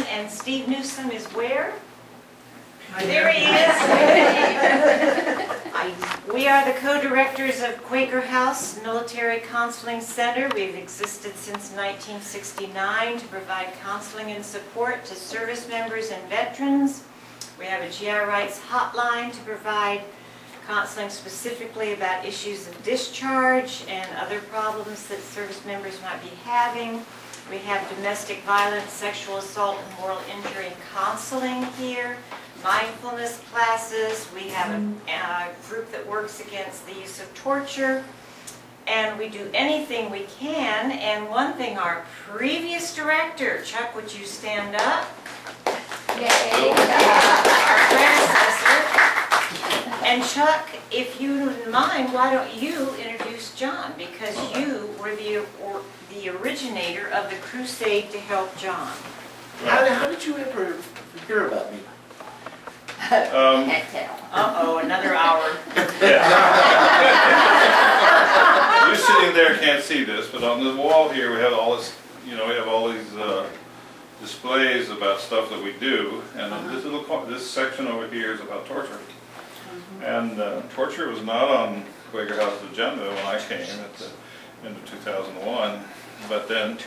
and Steve Newsom is where? There he is. We are the co-directors of Quaker House Military Counseling Center. We've existed since 1969 to provide counseling and support to service members and veterans. We have a GI rights hotline to provide counseling specifically about issues of discharge and other problems that service members might be having. We have domestic violence, sexual assault, and moral injury counseling here. Mindfulness classes. We have a group that works against the use of torture. And we do anything we can. And one thing, our previous director, Chuck, would you stand up? Yay. Our predecessor. And Chuck, if you wouldn't mind, why don't you introduce John? Because you were the originator of the crusade to help John. How did you ever hear about me? Can't tell. Uh-oh, another hour. You sitting there can't see this, but on the wall here we have all this, we have all these displays about stuff that we do, and this section over here is about torture. And torture was not on Quaker House's agenda when I came at the end of 2001, but then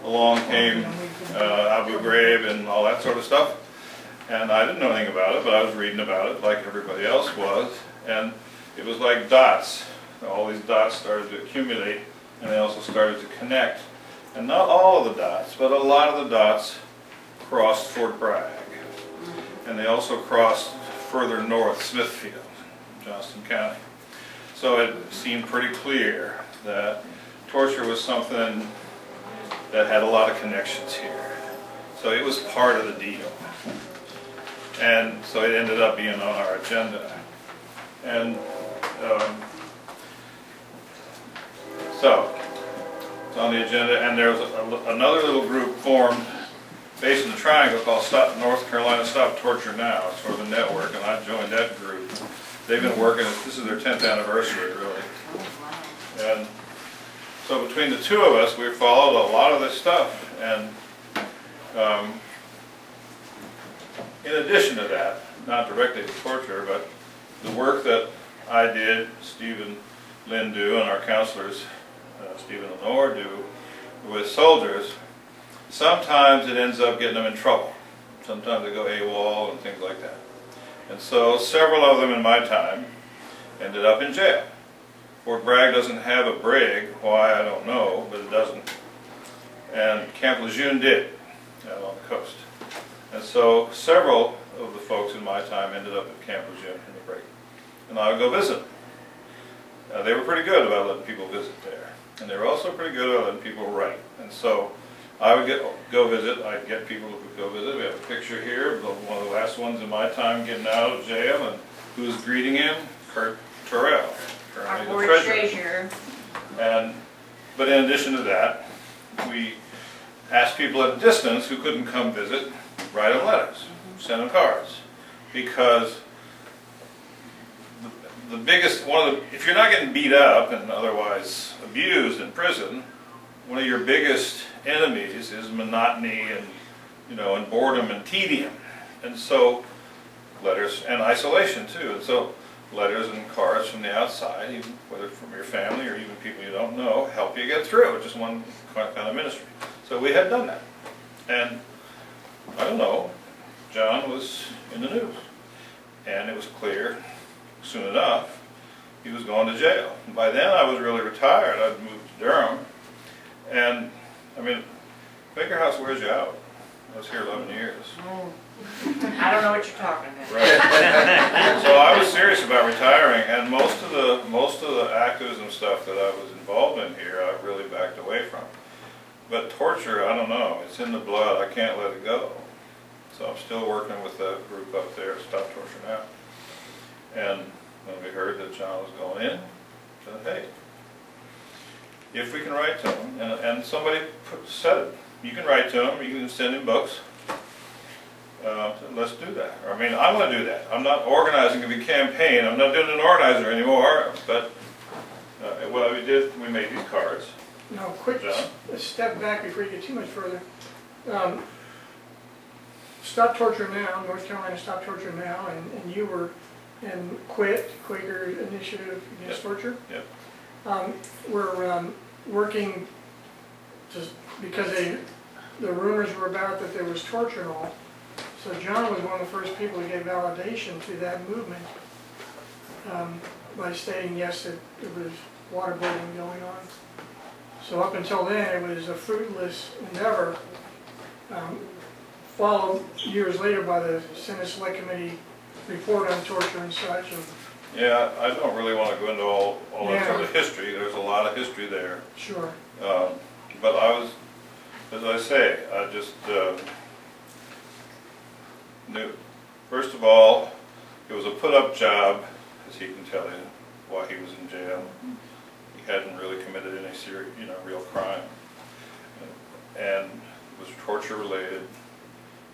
along came Abu Ghraib and all that sort of stuff. And I didn't know anything about it, but I was reading about it like everybody else was. And it was like dots. All these dots started to accumulate, and they also started to connect. And not all of the dots, but a lot of the dots crossed Fort Bragg. And they also crossed further north, Smithfield, Johnston County. So it seemed pretty clear that torture was something that had a lot of connections here. So it was part of the deal. And so it ended up being on our agenda. And so it's on the agenda, and there was another little group formed based in the Triangle called North Carolina Stop Torture Now. It's sort of a network, and I joined that group. They've been working, this is their 10th anniversary, really. And so between the two of us, we followed a lot of this stuff. And in addition to that, not directly to torture, but the work that I did, Steve and Lynn do, and our counselors, Steve and Lenore do, with soldiers, sometimes it ends up getting them in trouble. Sometimes they go AWOL and things like that. And so several of them in my time ended up in jail. Fort Bragg doesn't have a brig, why I don't know, but it doesn't. And Camp Lejeune did, out on the coast. And so several of the folks in my time ended up at Camp Lejeune in the break. And I would go visit them. They were pretty good about letting people visit there. And they were also pretty good about letting people write. And so I would go visit, I'd get people who would go visit. We have a picture here of one of the last ones in my time getting out of jail, and who's greeting him? Kurt Terrell, currently the treasurer. But in addition to that, we asked people at a distance who couldn't come visit, write them letters, send them cards, because the biggest, if you're not getting beat up and otherwise abused in prison, one of your biggest enemies is monotony and, and boredom and tedium. And so letters, and isolation too. And so letters and cards from the outside, even whether from your family or even people you don't know, help you get through. It's just one kind of ministry. So we had done that. And I don't know, John was in the news. And it was clear soon enough he was going to jail. And by then I was really retired. I'd moved to Durham. And I mean, Quaker House wears you out. I was here 11 years. I don't know what you're talking about. Right. So I was serious about retiring, and most of the activism stuff that I was involved in here, I really backed away from. But torture, I don't know. It's in the blood. I can't let it go. So I'm still working with that group up there to stop torture now. And when we heard that John was going in, I said, hey, if we can write to him, and somebody said it, you can write to him, you can send him books, let's do that. I mean, I'm going to do that. I'm not organizing a big campaign. I'm not doing an organizer anymore, but what we did, we made these cards. Now, quick step back before you get too much further. Stop Torture Now, North Carolina Stop Torture Now, and you were in QUIT, Quaker Initiative Against Torture. Yep. We're working just because the rumors were about that there was torture and all. So John was one of the first people to give validation to that movement by stating yes, that there was waterboarding going on. So up until then, it was a fruitless endeavor, followed years later by the Senate Select Committee report on torture and such. And Yeah, I don't really want to go into all Yeah. of the history. There's a lot of history there. sure. But I was, as I say, I just knew, first of all, it was a put-up job, as he can tell you, while he was in jail. He hadn't really committed any serious, real crime. And it was torture related,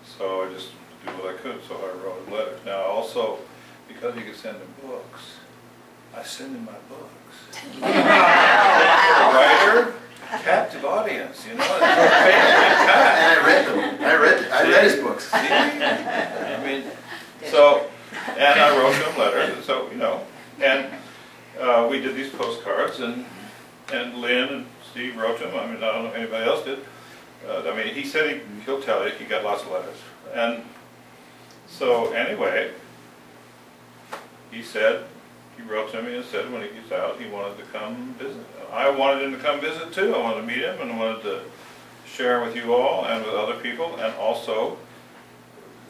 so I just did what I could, so I wrote him letters. Now also, because he could send him books, I send him my books. Writer, captive audience, And I read them. I read his books. See? I mean, so, and I wrote him letters, so, and we did these postcards, and Lynn and Steve wrote them. I mean, I don't know if anybody else did. I mean, he said he'll tell you, he got lots of letters. And so, anyway, he wrote to me and said when he gets out, he wanted to come visit. I wanted him to come visit too. I wanted to meet him and I wanted to share with you all and with other people. And also,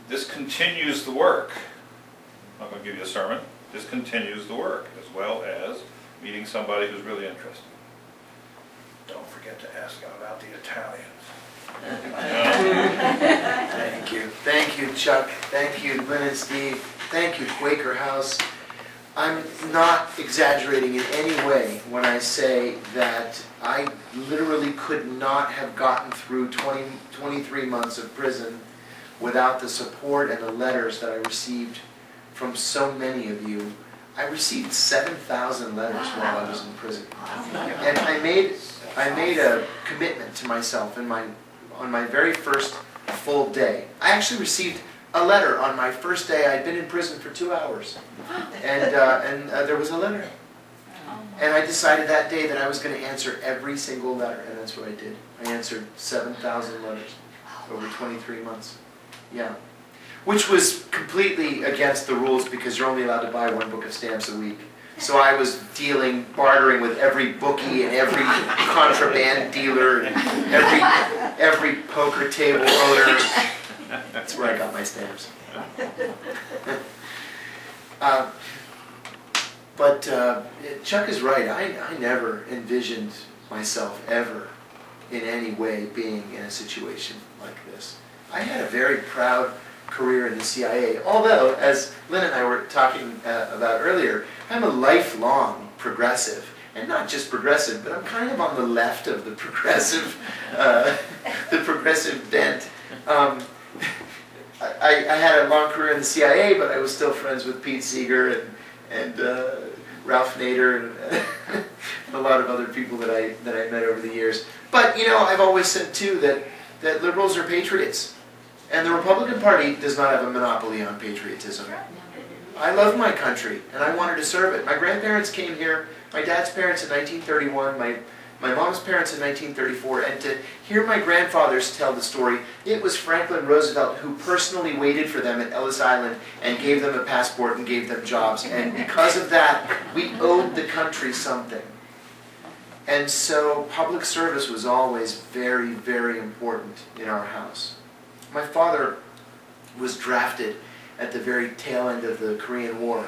this continues the work. I'm not going to give you a sermon. This continues the work, as well as meeting somebody who's really interested. Don't forget to ask about the Italians. Thank you, Chuck. Thank you, Lynn and Steve. Thank you, Quaker House. I'm not exaggerating in any way when I say that I literally could not have gotten through 23 months of prison without the support and the letters that I received from so many of you. I received 7,000 letters while I was in prison. And I made a commitment to myself on my very first full day. I actually received a letter on my first day. I'd been in prison for 2 hours, and there was a letter. And I decided that day that I was going to answer every single letter, and that's what I did. I answered 7,000 letters over 23 months. Yeah. Which was completely against the rules because you're only allowed to buy 1 book of stamps a week. So I was bartering with every bookie and every contraband dealer and every poker table owner. That's where I got my stamps. But Chuck is right. I never envisioned myself ever in any way being in a situation like this. I had a very proud career in the CIA, although, as Lynn and I were talking about earlier, I'm a lifelong progressive. And not just progressive, but I'm kind of on the left of the progressive bent. I had a long career in the CIA, but I was still friends with Pete Seeger and Ralph Nader and a lot of other people that I met over the years. But I've always said too that liberals are patriots, and the Republican Party does not have a monopoly on patriotism. I love my country, and I wanted to serve it. My grandparents came here. My dad's parents in 1931. My mom's parents in 1934, and to hear my grandfathers tell the story, it was Franklin Roosevelt who personally waited for them at Ellis Island and gave them a passport and gave them jobs. And because of that, we owed the country something. And so public service was always very, very important in our house. My father was drafted at the very tail end of the Korean War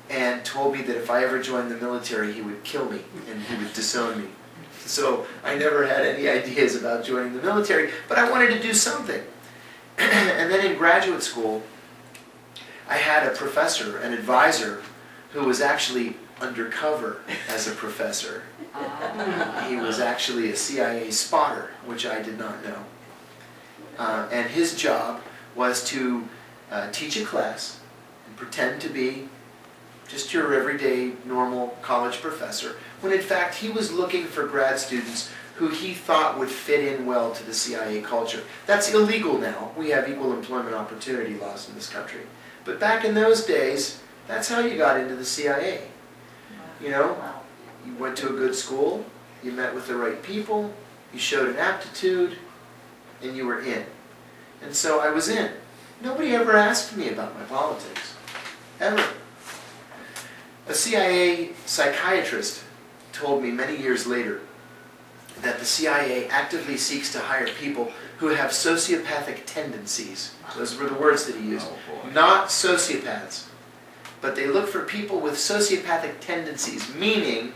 and told me that if I ever joined the military, he would kill me and he would disown me. So I never had any ideas about joining the military, but I wanted to do something. And then in graduate school, I had a professor, an advisor, who was actually undercover as a professor. He was actually a CIA spotter, which I did not know. And his job was to teach a class and pretend to be just your everyday, normal college professor, when in fact he was looking for grad students who he thought would fit in well to the CIA culture. That's illegal now. We have equal employment opportunity laws in this country. But back in those days, that's how you got into the CIA. You know, you went to a good school, you met with the right people, you showed an aptitude, and you were in. And so I was in. Nobody ever asked me about my politics. Ever. A CIA psychiatrist told me many years later that the CIA actively seeks to hire people who have sociopathic tendencies. Those were the words that he used. Not sociopaths. But they look for people with sociopathic tendencies, meaning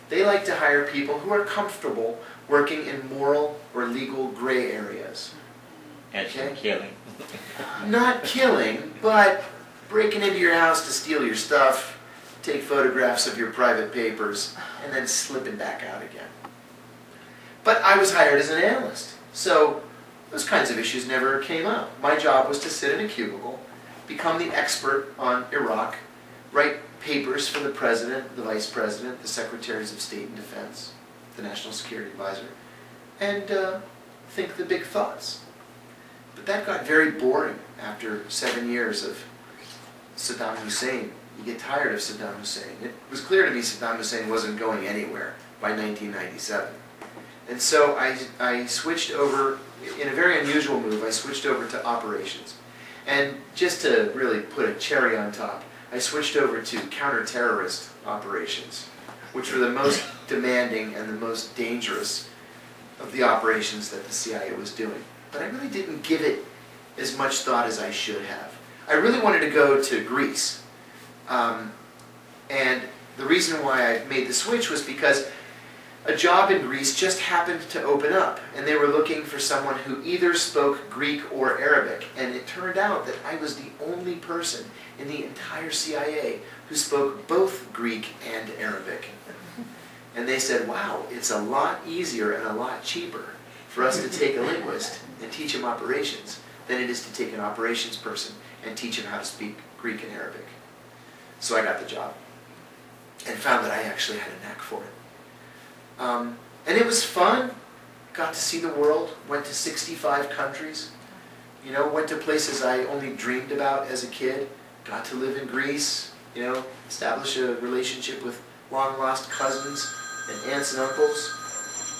they like to hire people who are comfortable working in moral or legal gray areas. And killing. Not killing, but breaking into your house to steal your stuff, take photographs of your private papers, and then slipping back out again. But I was hired as an analyst, so those kinds of issues never came up. My job was to sit in a cubicle, become the expert on Iraq, write papers for the president, the vice president, the secretaries of state and defense, the national security advisor, and think the big thoughts. But that got very boring after 7 years of Saddam Hussein. You get tired of Saddam Hussein. It was clear to me Saddam Hussein wasn't going anywhere by 1997. And so I switched over, in a very unusual move, I switched over to operations. And just to really put a cherry on top, I switched over to counterterrorist operations, which were the most demanding and the most dangerous of the operations that the CIA was doing. But I really didn't give it as much thought as I should have. I really wanted to go to Greece. And the reason why I made the switch was because a job in Greece just happened to open up, and they were looking for someone who either spoke Greek or Arabic. And it turned out that I was the only person in the entire CIA who spoke both Greek and Arabic. And they said, wow, it's a lot easier and a lot cheaper for us to take a linguist and teach him operations than it is to take an operations person and teach him how to speak Greek and Arabic. So I got the job and found that I actually had a knack for it. And it was fun. Got to see the world, went to 65 countries, you know, went to places I only dreamed about as a kid, got to live in Greece, you know, establish a relationship with long-lost cousins and aunts and uncles.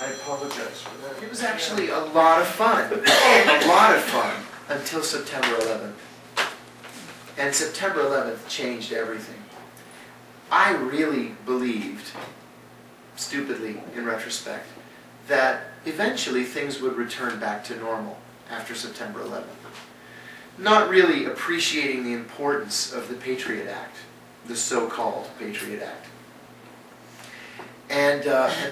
I apologize for that. It was actually a lot of fun, a lot of fun, until September 11th. And September 11th changed everything. I really believed, stupidly in retrospect, that eventually things would return back to normal after September 11th. Not really appreciating the importance of the Patriot Act, the so-called Patriot Act. And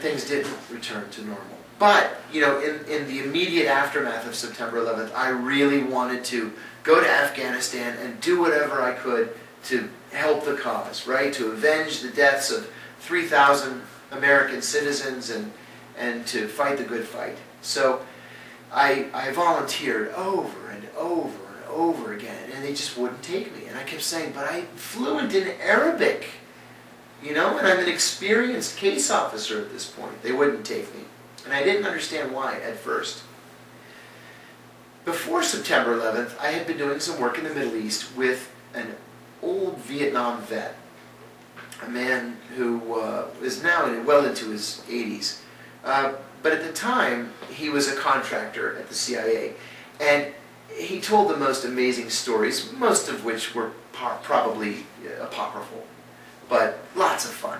things didn't return to normal. But, you know, in the immediate aftermath of September 11th, I really wanted to go to Afghanistan and do whatever I could to help the cause, right? To avenge the deaths of 3,000 American citizens and to fight the good fight. So I volunteered over and over and over again, and they just wouldn't take me. And I kept saying, but I'm fluent in Arabic, you know, and I'm an experienced case officer at this point. They wouldn't take me. And I didn't understand why at first. Before September 11th, I had been doing some work in the Middle East with an old Vietnam vet, a man who is now well into his 80s. But at the time, he was a contractor at the CIA. And he told the most amazing stories, most of which were probably apocryphal, but lots of fun.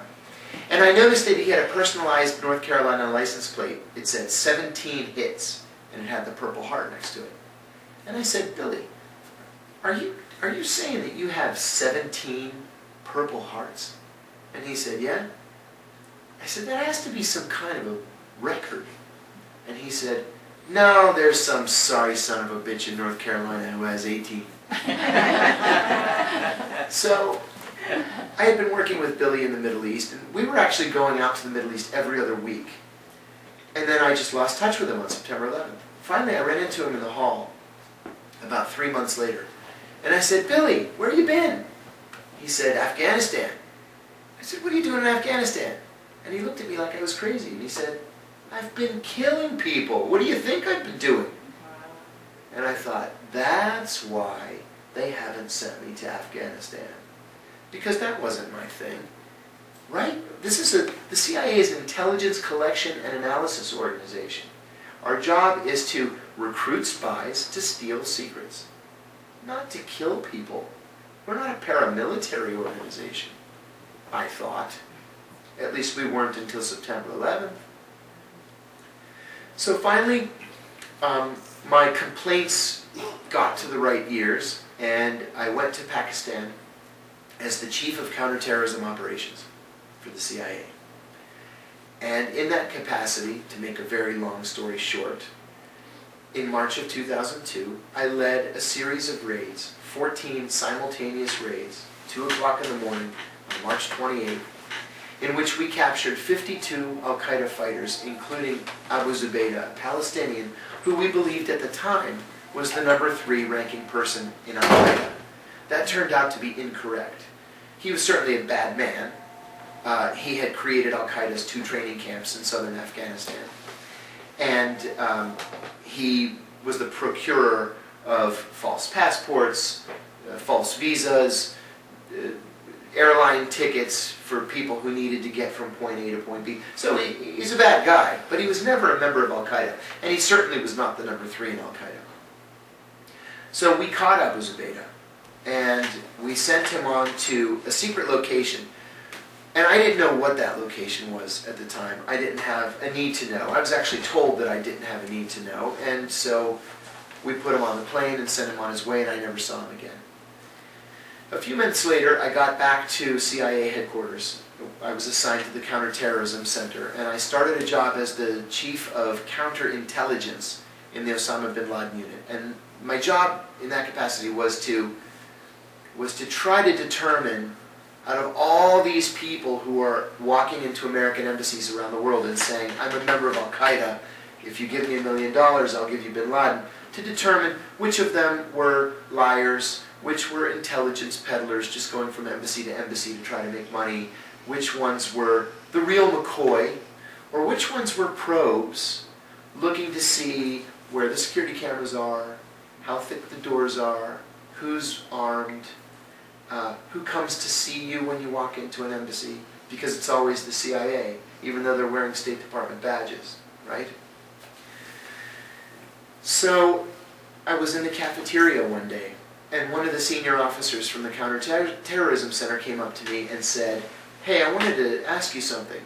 And I noticed that he had a personalized North Carolina license plate. It said 17 hits, and it had the Purple Heart next to it. And I said, Billy, are you saying that you have 17 Purple Hearts? And he said, yeah. I said, that has to be some kind of a record. And he said, no, there's some sorry son of a bitch in North Carolina who has 18. So I had been working with Billy in the Middle East, and we were actually going out to the Middle East every other week. And then I just lost touch with him on September 11th. Finally, I ran into him in the hall about 3 months later. And I said, Billy, where have you been? He said, Afghanistan. I said, what are you doing in Afghanistan? And he looked at me like I was crazy. And he said, I've been killing people. What do you think I've been doing? And I thought, that's why they haven't sent me to Afghanistan. Because that wasn't my thing. Right? The CIA is an intelligence collection and analysis organization. Our job is to recruit spies to steal secrets, not to kill people. We're not a paramilitary organization, I thought. At least we weren't until September 11th. So finally, my complaints got to the right ears, and I went to Pakistan as the chief of counterterrorism operations for the CIA. And in that capacity, to make a very long story short, in March of 2002, I led a series of raids, 14 simultaneous raids, 2 o'clock in the morning on March 28th, in which we captured 52 al-Qaeda fighters, including Abu Zubaydah, a Palestinian who we believed at the time was the number 3 ranking person in al-Qaeda. That turned out to be incorrect. He was certainly a bad man. He had created al-Qaeda's 2 training camps in southern Afghanistan. And he was the procurer of false passports, false visas, airline tickets for people who needed to get from point A to point B. So he's a bad guy, but he was never a member of al-Qaeda. And he certainly was not the number 3 in al-Qaeda. So we caught Abu Zubaydah, and we sent him on to a secret location. And I didn't know what that location was at the time. I didn't have a need to know. I was actually told that I didn't have a need to know. And so we put him on the plane and sent him on his way, and I never saw him again. A few minutes later, I got back to CIA headquarters. I was assigned to the Counterterrorism Center, and I started a job as the chief of counterintelligence in the Osama bin Laden unit. And my job in that capacity was to try to determine, out of all these people who are walking into American embassies around the world and saying, I'm a member of al-Qaeda, if you give me $1 million, I'll give you bin Laden, to determine which of them were liars, which were intelligence peddlers just going from embassy to embassy to try to make money, which ones were the real McCoy, or which ones were probes looking to see where the security cameras are, how thick the doors are, who's armed, who comes to see you when you walk into an embassy, because it's always the CIA, even though they're wearing State Department badges, right? So I was in the cafeteria one day, and one of the senior officers from the Counterterrorism Center came up to me and said, hey, I wanted to ask you something.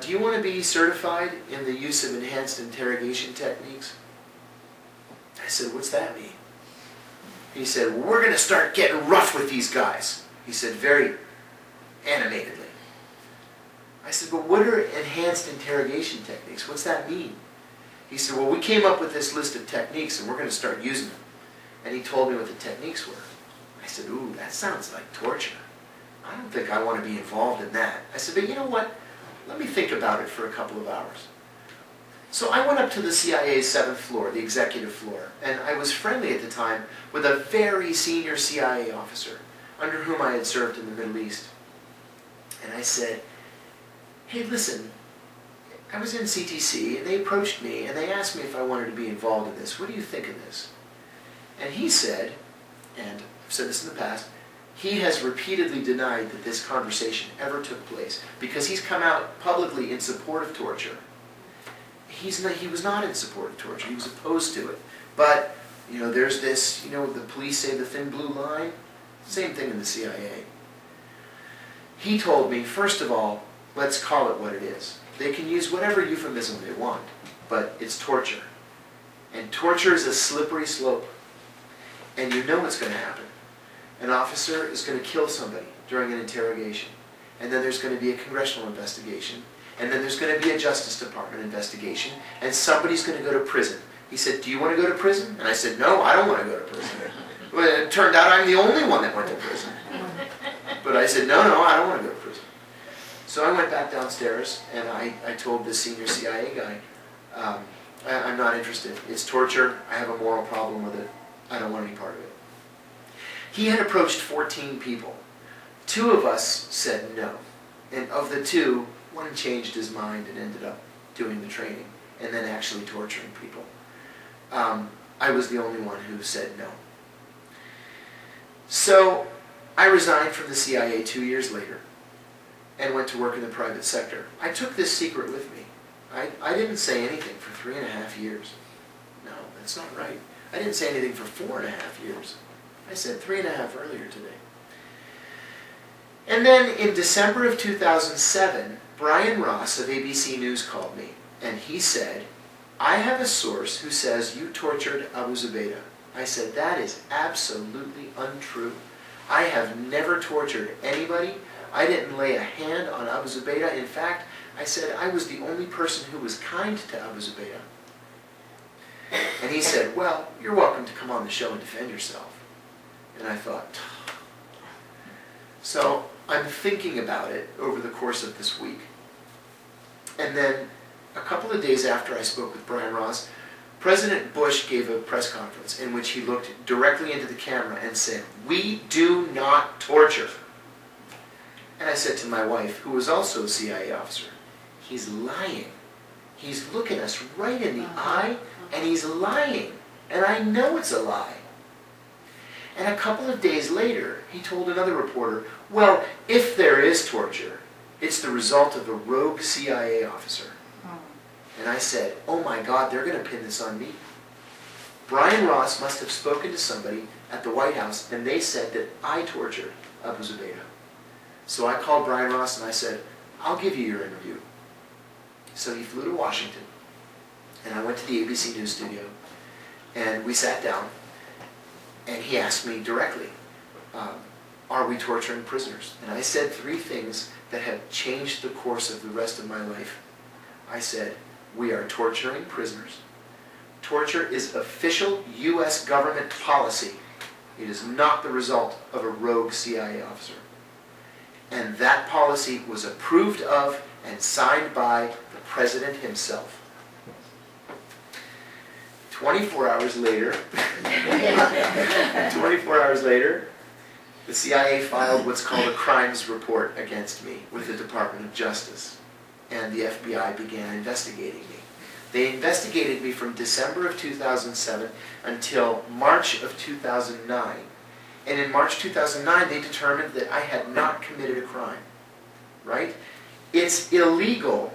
Do you want to be certified in the use of enhanced interrogation techniques? I said, what's that mean? He said, well, we're going to start getting rough with these guys. He said, very animatedly. I said, but what are enhanced interrogation techniques? What's that mean? He said, well, we came up with this list of techniques and we're going to start using them. And he told me what the techniques were. I said, ooh, that sounds like torture. I don't think I want to be involved in that. I said, but you know what? Let me think about it for a couple of hours. So I went up to the CIA's 7th floor, the executive floor, and I was friendly at the time with a very senior CIA officer under whom I had served in the Middle East. And I said, hey, listen, I was in CTC, and they approached me, and they asked me if I wanted to be involved in this. What do you think of this? And he said, and I've said this in the past, he has repeatedly denied that this conversation ever took place because he's come out publicly in support of torture. He was not in support of torture. He was opposed to it. But, you know, there's this, you know, the police say the thin blue line. Same thing in the CIA. He told me, first of all, let's call it what it is. They can use whatever euphemism they want, but it's torture. And torture is a slippery slope. And you know what's going to happen. An officer is going to kill somebody during an interrogation. And then there's going to be a congressional investigation. And then there's going to be a Justice Department investigation. And somebody's going to go to prison. He said, do you want to go to prison? And I said, no, I don't want to go to prison. Well, it turned out I'm the only one that went to prison. But I said, no, I don't want to go to prison. So I went back downstairs and I told this senior CIA guy, I'm not interested. It's torture. I have a moral problem with it. I don't want any part of it. He had approached 14 people. 2 of us said no. And of the 2, one changed his mind and ended up doing the training and then actually torturing people. I was the only one who said no. So I resigned from the CIA 2 years later and went to work in the private sector. I took this secret with me. I didn't say anything for 3.5 years. No, that's not right. I didn't say anything for 4.5 years. I said 3.5 earlier today. And then in December of 2007, Brian Ross of ABC News called me, and he said, I have a source who says you tortured Abu Zubaydah. I said, that is absolutely untrue. I have never tortured anybody. I didn't lay a hand on Abu Zubaydah. In fact, I said I was the only person who was kind to Abu Zubaydah. And he said, well, you're welcome to come on the show and defend yourself. And I thought, so I'm thinking about it over the course of this week. And then a couple of days after I spoke with Brian Ross, President Bush gave a press conference in which he looked directly into the camera and said, we do not torture. And I said to my wife, who was also a CIA officer, he's lying. He's looking us right in the eye, and he's lying. And I know it's a lie. And a couple of days later, he told another reporter, well, if there is torture, it's the result of a rogue CIA officer. And I said, oh my God, they're going to pin this on me. Brian Ross must have spoken to somebody at the White House, and they said that I tortured Abu Zubaydah. So I called Brian Ross and I said, I'll give you your interview. So he flew to Washington, and I went to the ABC News studio, and we sat down, and he asked me directly, are we torturing prisoners? And I said 3 things that have changed the course of the rest of my life. I said, we are torturing prisoners. Torture is official U.S. government policy. It is not the result of a rogue CIA officer. And that policy was approved of and signed by the president himself. 24 hours later, 24 hours later, the CIA filed what's called a crimes report against me with the Department of Justice. And the FBI began investigating me. They investigated me from December of 2007 until March of 2009. And in March 2009, they determined that I had not committed a crime. Right? It's illegal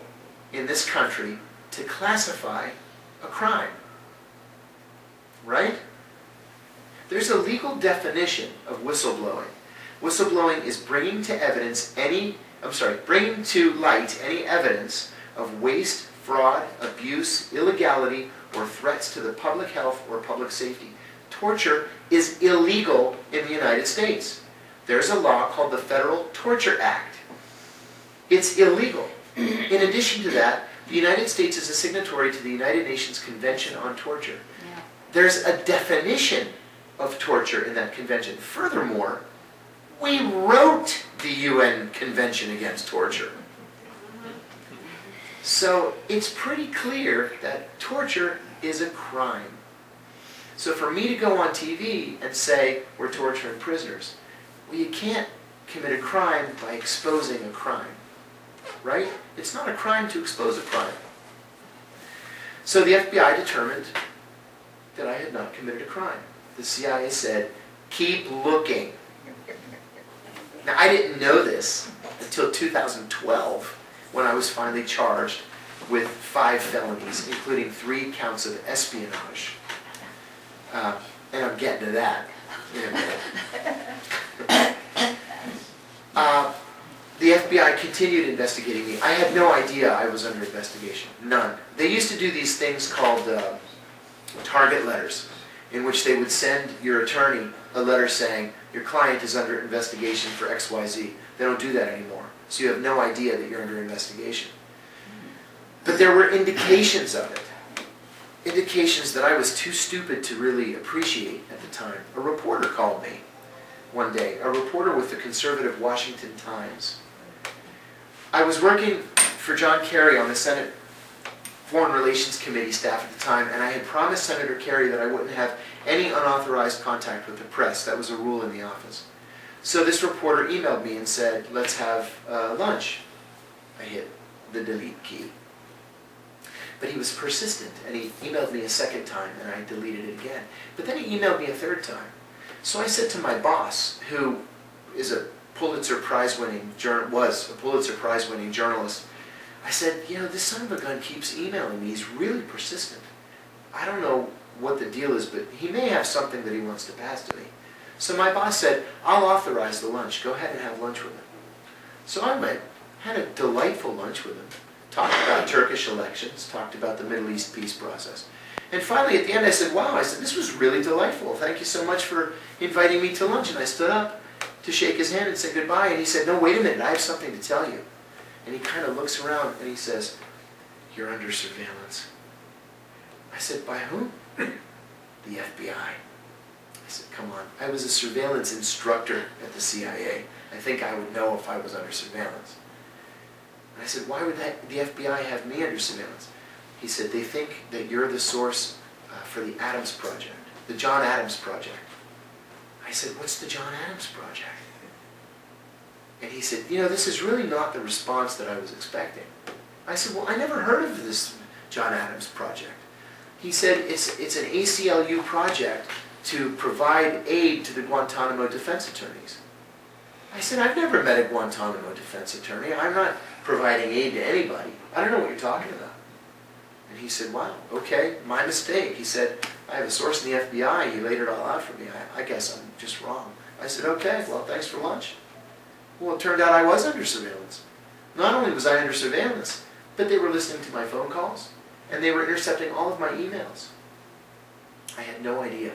in this country to classify a crime. Right? There's a legal definition of whistleblowing. Whistleblowing is bringing to light any evidence of waste, fraud, abuse, illegality, or threats to the public health or public safety. Torture is illegal in the United States. There's a law called the Federal Torture Act. It's illegal. In addition to that, the United States is a signatory to the United Nations Convention on Torture. Yeah. There's a definition of torture in that convention. Furthermore, we wrote the UN Convention Against Torture. So it's pretty clear that torture is a crime. So for me to go on TV and say we're torturing prisoners, well, you can't commit a crime by exposing a crime, right? It's not a crime to expose a crime. So the FBI determined that I had not committed a crime. The CIA said, keep looking. Now, I didn't know this until 2012, when I was finally charged with 5 felonies, including 3 counts of espionage. And I'm getting to that in a minute. The FBI continued investigating me. I had no idea I was under investigation. None. They used to do these things called target letters, in which they would send your attorney a letter saying, your client is under investigation for XYZ. They don't do that anymore. So you have no idea that you're under investigation. But there were indications of it. Indications that I was too stupid to really appreciate at the time. A reporter called me one day, a reporter with the conservative Washington Times. I was working for John Kerry on the Senate Foreign Relations Committee staff at the time, and I had promised Senator Kerry that I wouldn't have any unauthorized contact with the press. That was a rule in the office. So this reporter emailed me and said, let's have lunch. I hit the delete key. But he was persistent, and he emailed me a second time, and I deleted it again. But then he emailed me a third time. So I said to my boss, who is a Pulitzer Prize-winning journalist, I said, you know, this son of a gun keeps emailing me. He's really persistent. I don't know what the deal is, but he may have something that he wants to pass to me. So my boss said, I'll authorize the lunch. Go ahead and have lunch with him. So I went, had a delightful lunch with him, talked about Turkish elections, talked about the Middle East peace process. And finally, at the end, I said, wow, I said, this was really delightful. Thank you so much for inviting me to lunch. And I stood up to shake his hand and say goodbye. And he said, no, wait a minute, I have something to tell you. And he kind of looks around and he says, you're under surveillance. I said, by whom? The FBI. I said, come on. I was a surveillance instructor at the CIA. I think I would know if I was under surveillance. And I said, why would the FBI have me under surveillance? He said, they think that you're the source for the Adams Project, the John Adams Project. I said, what's the John Adams Project? And he said, you know, this is really not the response that I was expecting. I said, well, I never heard of this John Adams Project. He said, it's an ACLU project to provide aid to the Guantanamo defense attorneys. I said, I've never met a Guantanamo defense attorney. I'm not providing aid to anybody. I don't know what you're talking about. And he said, wow, okay, my mistake. He said, I have a source in the FBI. He laid it all out for me. I guess I'm just wrong. I said, okay, well, thanks for lunch. Well, it turned out I was under surveillance. Not only was I under surveillance, but they were listening to my phone calls, and they were intercepting all of my emails. I had no idea.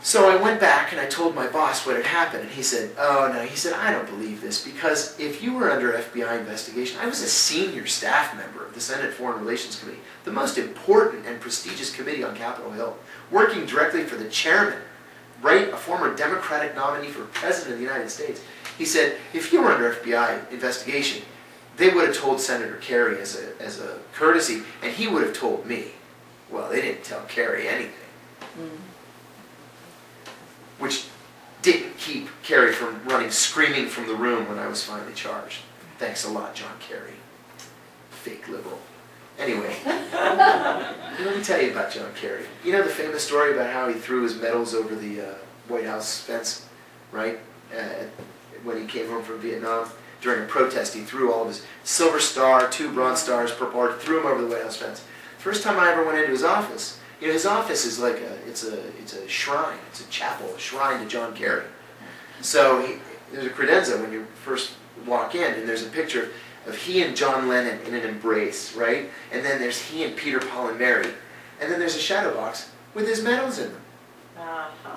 So I went back and I told my boss what had happened, and he said, oh no, he said, I don't believe this, because if you were under FBI investigation, I was a senior staff member of the Senate Foreign Relations Committee, the most important and prestigious committee on Capitol Hill, working directly for the chairman, right, a former Democratic nominee for president of the United States. He said, if you were under FBI investigation, they would have told Senator Kerry as a courtesy, and he would have told me. Well, they didn't tell Kerry anything. Which didn't keep Kerry from running screaming from the room when I was finally charged. Thanks a lot, John Kerry. Fake liberal. Anyway, let me tell you about John Kerry. You know the famous story about how he threw his medals over the White House fence, right? When he came home from Vietnam, during a protest, he threw all of his Silver Star, 2 Bronze Stars, Purple Heart, threw them over the White House fence. First time I ever went into his office, you know, his office is like it's a shrine, it's a chapel, a shrine to John Kerry. So there's a credenza when you first walk in, and there's a picture of he and John Lennon in an embrace, right? And then there's he and Peter, Paul, and Mary. And then there's a shadow box with his medals in them. Uh-huh.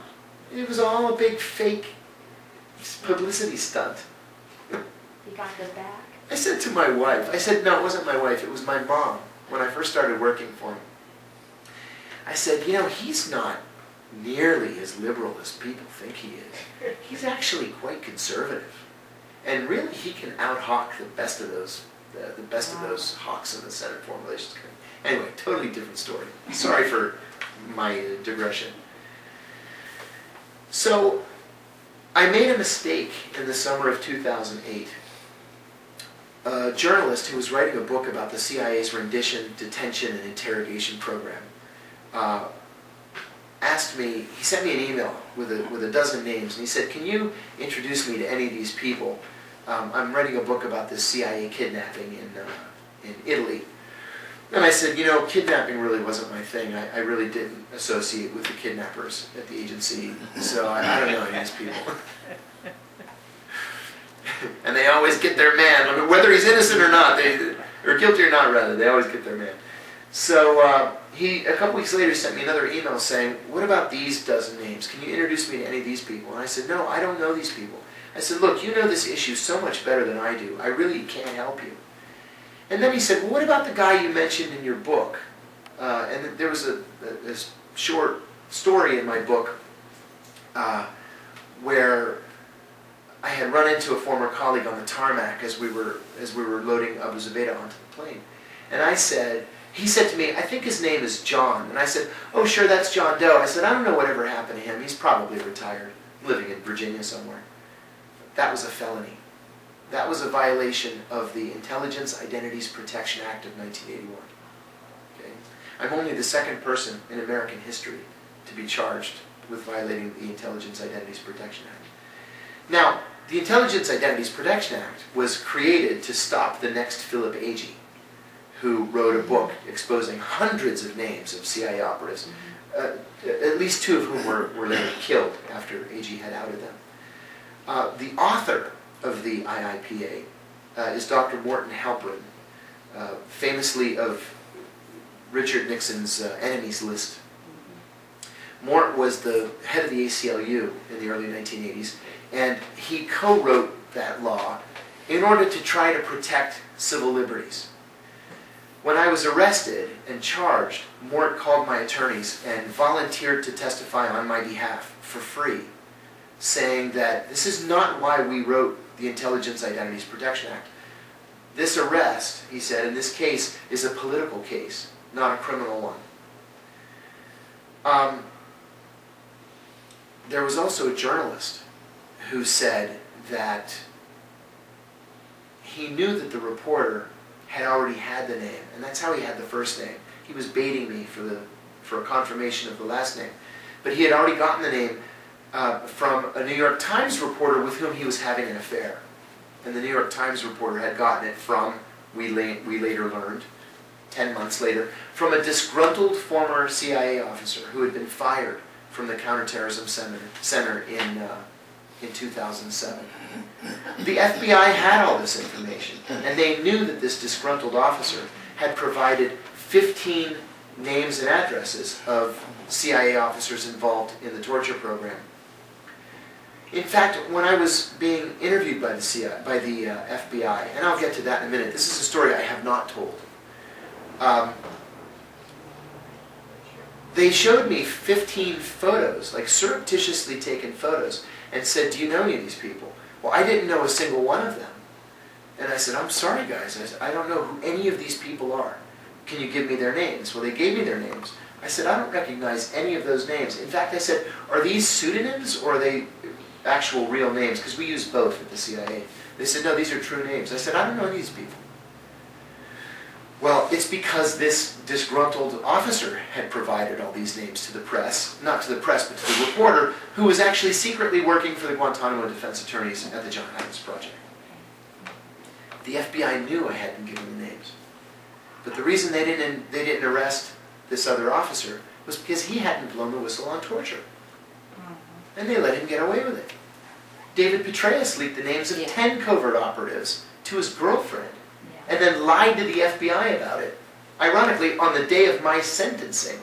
It was all a big fake publicity stunt. You got the back? I said to my wife, I said, no, it wasn't my wife, it was my mom, when I first started working for him. I said, you know, he's not nearly as liberal as people think he is. He's actually quite conservative. And really, he can out-hawk the best of those hawks in the Senate Foreign Relations Committee. Anyway, totally different story. Sorry for my digression. So, I made a mistake in the summer of 2008. A journalist who was writing a book about the CIA's rendition, detention, and interrogation program asked me, he sent me an email with a dozen names, and he said, can you introduce me to any of these people? I'm writing a book about this CIA kidnapping in Italy. And I said, you know, kidnapping really wasn't my thing. I really didn't associate with the kidnappers at the agency, so I don't know any of these people. And they always get their man, I mean, whether he's innocent or not, or guilty or not rather, they always get their man. So he, a couple weeks later, sent me another email saying, what about these dozen names? Can you introduce me to any of these people? And I said, no, I don't know these people. I said, look, you know this issue so much better than I do. I really can't help you. And then he said, well, what about the guy you mentioned in your book? And there was a short story in my book where I had run into a former colleague on the tarmac as we were loading Abu Zubaydah onto the plane. And I said, he said to me, I think his name is John. And I said, oh, sure, that's John Doe. I said, I don't know whatever happened to him. He's probably retired, living in Virginia somewhere. That was a felony. That was a violation of the Intelligence Identities Protection Act of 1981. Okay? I'm only the second person in American history to be charged with violating the Intelligence Identities Protection Act. Now, the Intelligence Identities Protection Act was created to stop the next Philip Agee, who wrote a book exposing hundreds of names of CIA operatives, at least 2 of whom were later killed after Agee had outed them. The author of the IIPA is Dr. Morton Halperin, famously of Richard Nixon's enemies list. Mort was the head of the ACLU in the early 1980s, and he co-wrote that law in order to try to protect civil liberties. When I was arrested and charged, Mort called my attorneys and volunteered to testify on my behalf for free, saying that this is not why we wrote the Intelligence Identities Protection Act. This arrest, he said, in this case is a political case, not a criminal one. There was also a journalist who said that he knew that the reporter had already had the name, and that's how he had the first name. He was baiting me for a confirmation of the last name. But he had already gotten the name from a New York Times reporter with whom he was having an affair. And the New York Times reporter had gotten it from, we later learned, 10 months later, from a disgruntled former CIA officer who had been fired from the counterterrorism center in 2007. The FBI had all this information, and they knew that this disgruntled officer had provided 15 names and addresses of CIA officers involved in the torture program. In fact, when I was being interviewed by the FBI, and I'll get to that in a minute, this is a story I have not told. They showed me 15 photos, like surreptitiously taken photos, and said, "Do you know any of these people?" Well, I didn't know a single one of them. And I said, "I'm sorry, guys. I said, I don't know who any of these people are. Can you give me their names?" Well, they gave me their names. I said, "I don't recognize any of those names." In fact, I said, "Are these pseudonyms or are they actual real names?" Because we use both at the CIA. They said, "No, these are true names." I said, "I don't know these people." Well, it's because this disgruntled officer had provided all these names to the press, not to the press, but to the reporter, who was actually secretly working for the Guantanamo defense attorneys at the John Adams Project. The FBI knew I hadn't given the names. But the reason they didn't arrest this other officer was because he hadn't blown the whistle on torture. And they let him get away with it. David Petraeus leaked the names of 10 covert operatives to his girlfriend, and then lied to the FBI about it, ironically, on the day of my sentencing.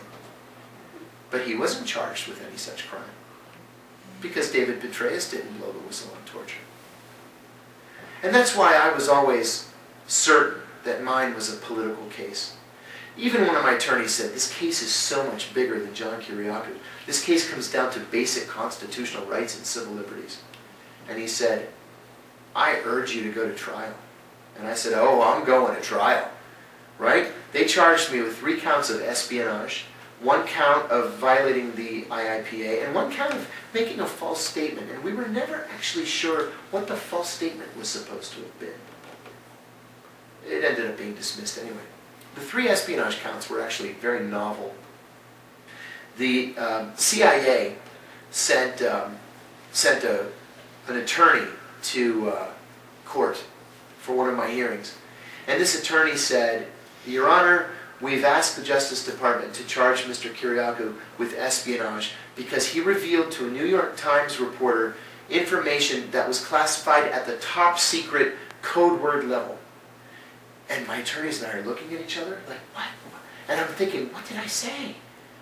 But he wasn't charged with any such crime, because David Petraeus didn't blow the whistle on torture. And that's why I was always certain that mine was a political case. Even one of my attorneys said, "This case is so much bigger than John Kiriakou. This case comes down to basic constitutional rights and civil liberties." And he said, "I urge you to go to trial." And I said, "Oh, I'm going to trial." Right? They charged me with 3 counts of espionage, 1 count of violating the IIPA, and 1 count of making a false statement. And we were never actually sure what the false statement was supposed to have been. It ended up being dismissed anyway. The 3 espionage counts were actually very novel. The CIA sent an attorney to court for one of my hearings. And this attorney said, "Your Honor, we've asked the Justice Department to charge Mr. Kiriakou with espionage because he revealed to a New York Times reporter information that was classified at the top secret code word level." And my attorneys and I are looking at each other like, "What?" And I'm thinking, what did I say?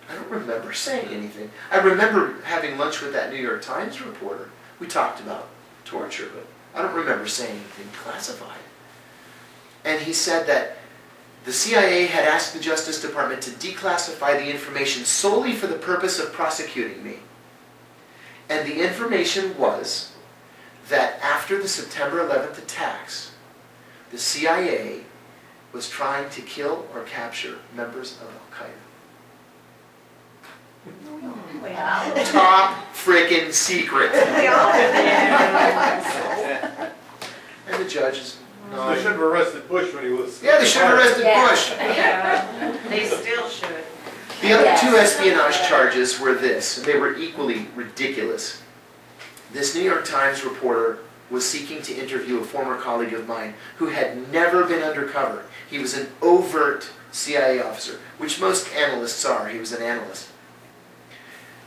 I don't remember saying anything. I remember having lunch with that New York Times reporter. We talked about torture, but I don't remember saying anything classified. And he said that the CIA had asked the Justice Department to declassify the information solely for the purpose of prosecuting me. And the information was that after the September 11th attacks, the CIA was trying to kill or capture members of Al-Qaeda. Wow. Top frickin' secret. We all have And the judge is They nodding. should have arrested Bush when he was. Yeah, they should have arrested Yeah. Bush. Yeah, they still should. The other Yes. two espionage charges were this, and they were equally ridiculous. This New York Times reporter was seeking to interview a former colleague of mine who had never been undercover. He was an overt CIA officer, which most analysts are. He was an analyst.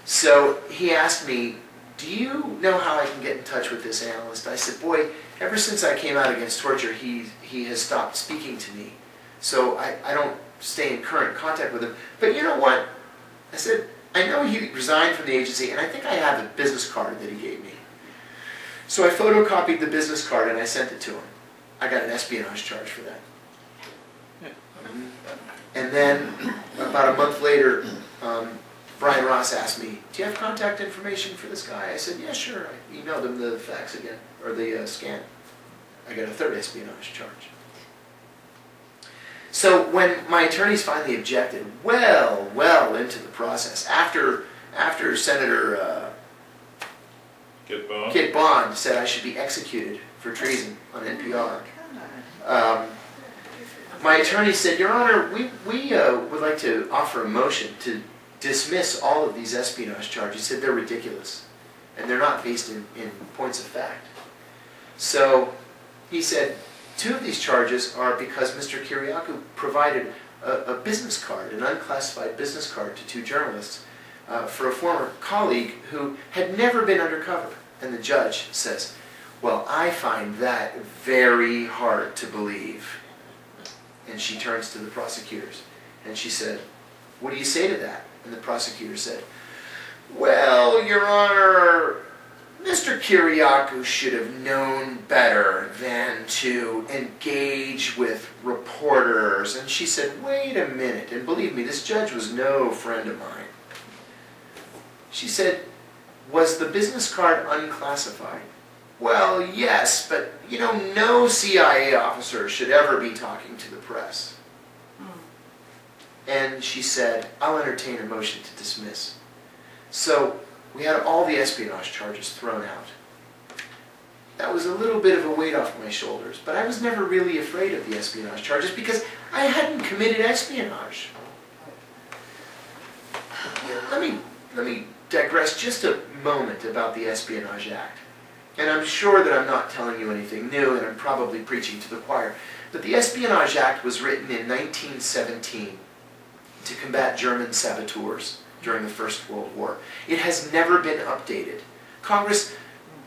So he asked me, do you know how I can get in touch with this analyst? I said, boy, ever since I came out against torture, he has stopped speaking to me. So I don't stay in current contact with him. But you know what? I said, I know he resigned from the agency, and I think I have a business card that he gave me. So I photocopied the business card and I sent it to him. I got an espionage charge for that. And then, about a month later, Brian Ross asked me, do you have contact information for this guy? I said, yeah, sure. I emailed him the fax again, or the scan. I got a third espionage charge. So when my attorneys finally objected, well into the process, after Senator Get bone. Kit Bond said I should be executed for treason on NPR, my attorney said, Your Honor, we would like to offer a motion to dismiss all of these espionage charges. He said they're ridiculous, and they're not based in points of fact. So he said, two of these charges are because Mr. Kiriakou provided a business card, an unclassified business card to two journalists for a former colleague who had never been undercover. And the judge says, well, I find that very hard to believe. And she turns to the prosecutors and she said, what do you say to that? And the prosecutor said, well, Your Honor, Mr. Kiriakou should have known better than to engage with reporters. And she said, wait a minute. And believe me, this judge was no friend of mine. She said, was the business card unclassified? Well, yes, but you know, no CIA officer should ever be talking to the press. And she said, I'll entertain a motion to dismiss. So we had all the espionage charges thrown out. That was a little bit of a weight off my shoulders, but I was never really afraid of the espionage charges because I hadn't committed espionage. Let me digress just a moment about the Espionage Act. And I'm sure that I'm not telling you anything new, and I'm probably preaching to the choir. But the Espionage Act was written in 1917 to combat German saboteurs during the First World War. It has never been updated. Congress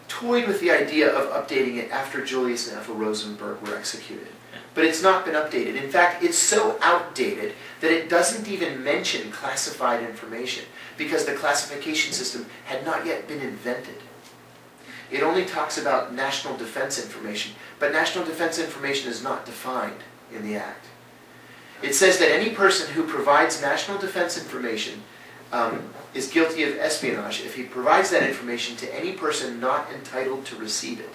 toyed with the idea of updating it after Julius and Ethel Rosenberg were executed. But it's not been updated. In fact, it's so outdated that it doesn't even mention classified information because the classification system had not yet been invented. It only talks about national defense information, but national defense information is not defined in the Act. It says that any person who provides national defense information is guilty of espionage if he provides that information to any person not entitled to receive it.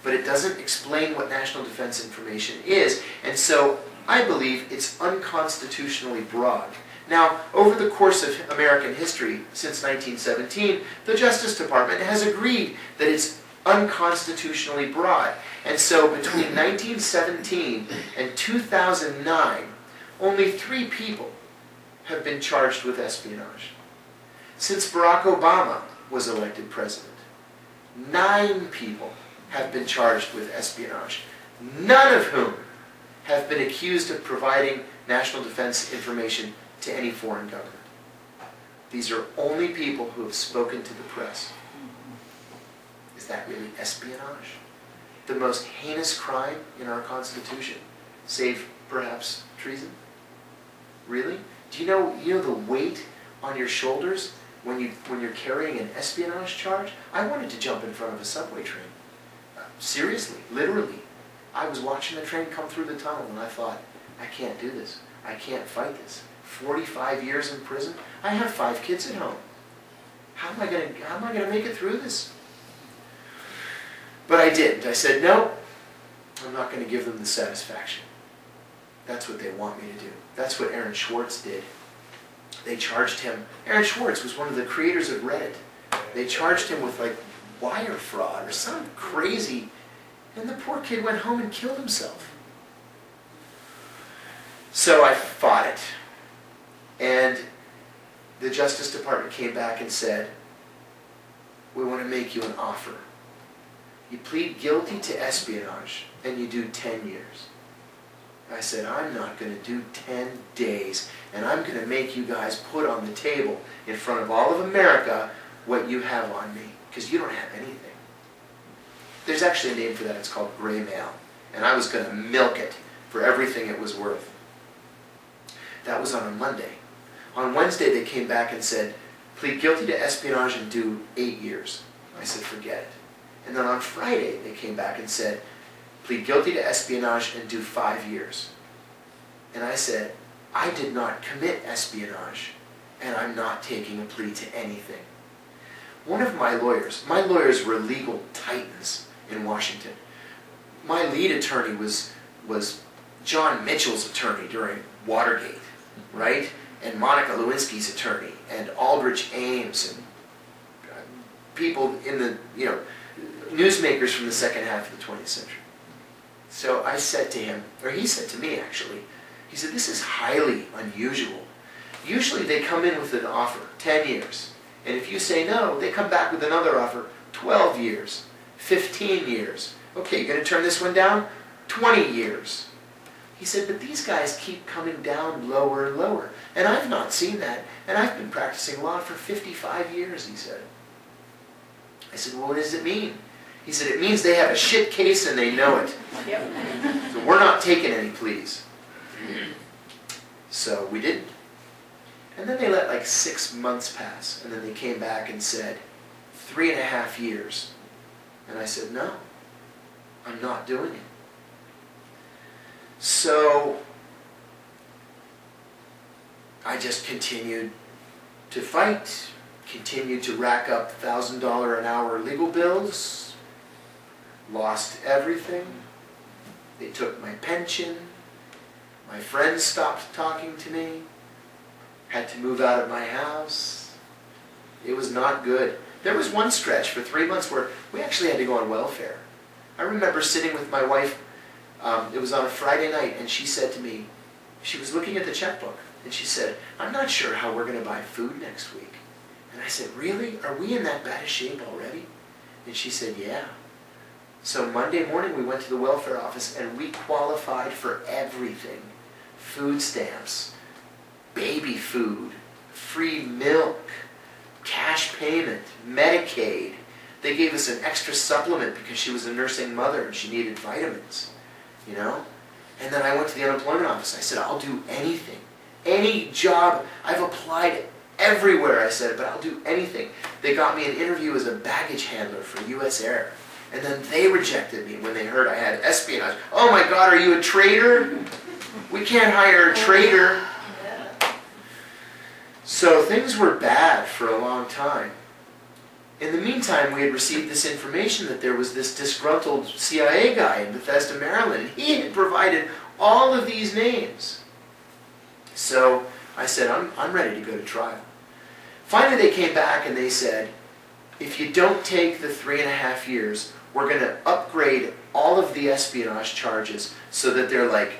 But it doesn't explain what national defense information is, and so I believe it's unconstitutionally broad. Now, over the course of American history, since 1917, the Justice Department has agreed that it's unconstitutionally broad. And so between 1917 and 2009, only 3 people have been charged with espionage. Since Barack Obama was elected president, 9 people have been charged with espionage, none of whom have been accused of providing national defense information to any foreign government. These are only people who have spoken to the press. Is that really espionage? The most heinous crime in our Constitution, save perhaps treason? Really? Do you know the weight on your shoulders when you're carrying an espionage charge? I wanted to jump in front of a subway train. Seriously, literally. I was watching the train come through the tunnel and I thought, I can't do this. I can't fight this. 45 years in prison? I have 5 kids at home. How am I going to make it through this? But I didn't. I said, no, I'm not going to give them the satisfaction. That's what they want me to do. That's what Aaron Swartz did. They charged him. Aaron Swartz was one of the creators of Reddit. They charged him with like wire fraud or some crazy And the poor kid went home and killed himself. So I fought it. And the Justice Department came back and said, we want to make you an offer. You plead guilty to espionage and you do 10 years. I said, I'm not going to do 10 days, and I'm going to make you guys put on the table in front of all of America what you have on me, because you don't have anything. There's actually a name for that. It's called gray mail, and I was going to milk it for everything it was worth. That was on a Monday. On Wednesday, they came back and said, plead guilty to espionage and do 8 years. I said, forget it. And then on Friday, they came back and said, plead guilty to espionage and do 5 years. And I said, I did not commit espionage, and I'm not taking a plea to anything. One of my lawyers were legal titans in Washington. My lead attorney was John Mitchell's attorney during Watergate, right? And Monica Lewinsky's attorney, and Aldrich Ames, and people in the, newsmakers from the second half of the 20th century. So I said to him, or he said to me actually, he said, this is highly unusual. Usually they come in with an offer, 10 years. And if you say no, they come back with another offer, 12 years, 15 years. Okay, you're going to turn this one down? 20 years. He said, but these guys keep coming down lower and lower. And I've not seen that. And I've been practicing law for 55 years, he said. I said, well, what does it mean? He said, it means they have a shit case and they know it. Yep. So we're not taking any pleas. So we didn't. And then they let like 6 months pass. And then they came back and said, 3.5 years. And I said, no, I'm not doing it. So I just continued to fight, continued to rack up $1,000 an hour legal bills, lost everything. They took my pension. My friends stopped talking to me. Had to move out of my house. It was not good. There was one stretch for 3 months where we actually had to go on welfare. I remember sitting with my wife, it was on a Friday night, and she said to me, she was looking at the checkbook, and she said, I'm not sure how we're going to buy food next week. And I said, really? Are we in that bad a shape already? And she said, yeah. So Monday morning we went to the welfare office and we qualified for everything. Food stamps, baby food, free milk, cash payment, Medicaid. They gave us an extra supplement because she was a nursing mother and she needed vitamins, And then I went to the unemployment office. I said, I'll do anything. Any job. I've applied everywhere, I said, but I'll do anything. They got me an interview as a baggage handler for U.S. Air. And then they rejected me when they heard I had espionage. Oh my God, are you a traitor? We can't hire a traitor. So things were bad for a long time. In the meantime, we had received this information that there was this disgruntled CIA guy in Bethesda, Maryland. And he had provided all of these names. So I said, I'm ready to go to trial. Finally, they came back and they said, if you don't take the 3.5 years, we're going to upgrade all of the espionage charges so that they're like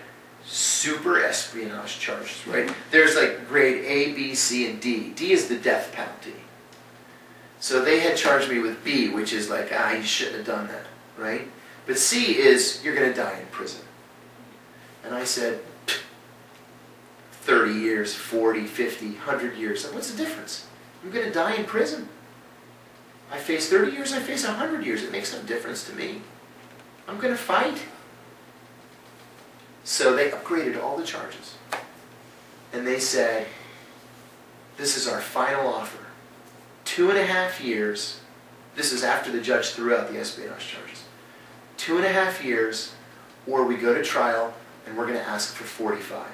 super espionage charges, right? There's like grade A, B, C, and D. D is the death penalty. So they had charged me with B, which is like, you shouldn't have done that, right? But C is, you're going to die in prison. And I said, 30 years, 40, 50, 100 years. What's the difference? I'm going to die in prison. I face 30 years, I face 100 years. It makes no difference to me. I'm going to fight. So they upgraded all the charges. And they said, this is our final offer. 2.5 years. This is after the judge threw out the espionage charges. 2.5 years, or we go to trial and we're going to ask for 45.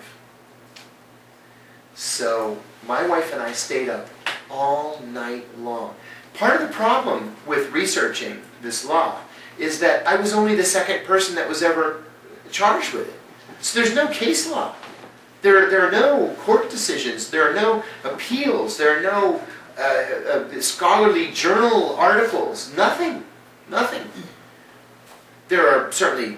So my wife and I stayed up all night long. Part of the problem with researching this law is that I was only the second person that was ever charged with it. So there's no case law. There are no court decisions. There are no appeals. There are no scholarly journal articles. Nothing. Nothing. There are certainly,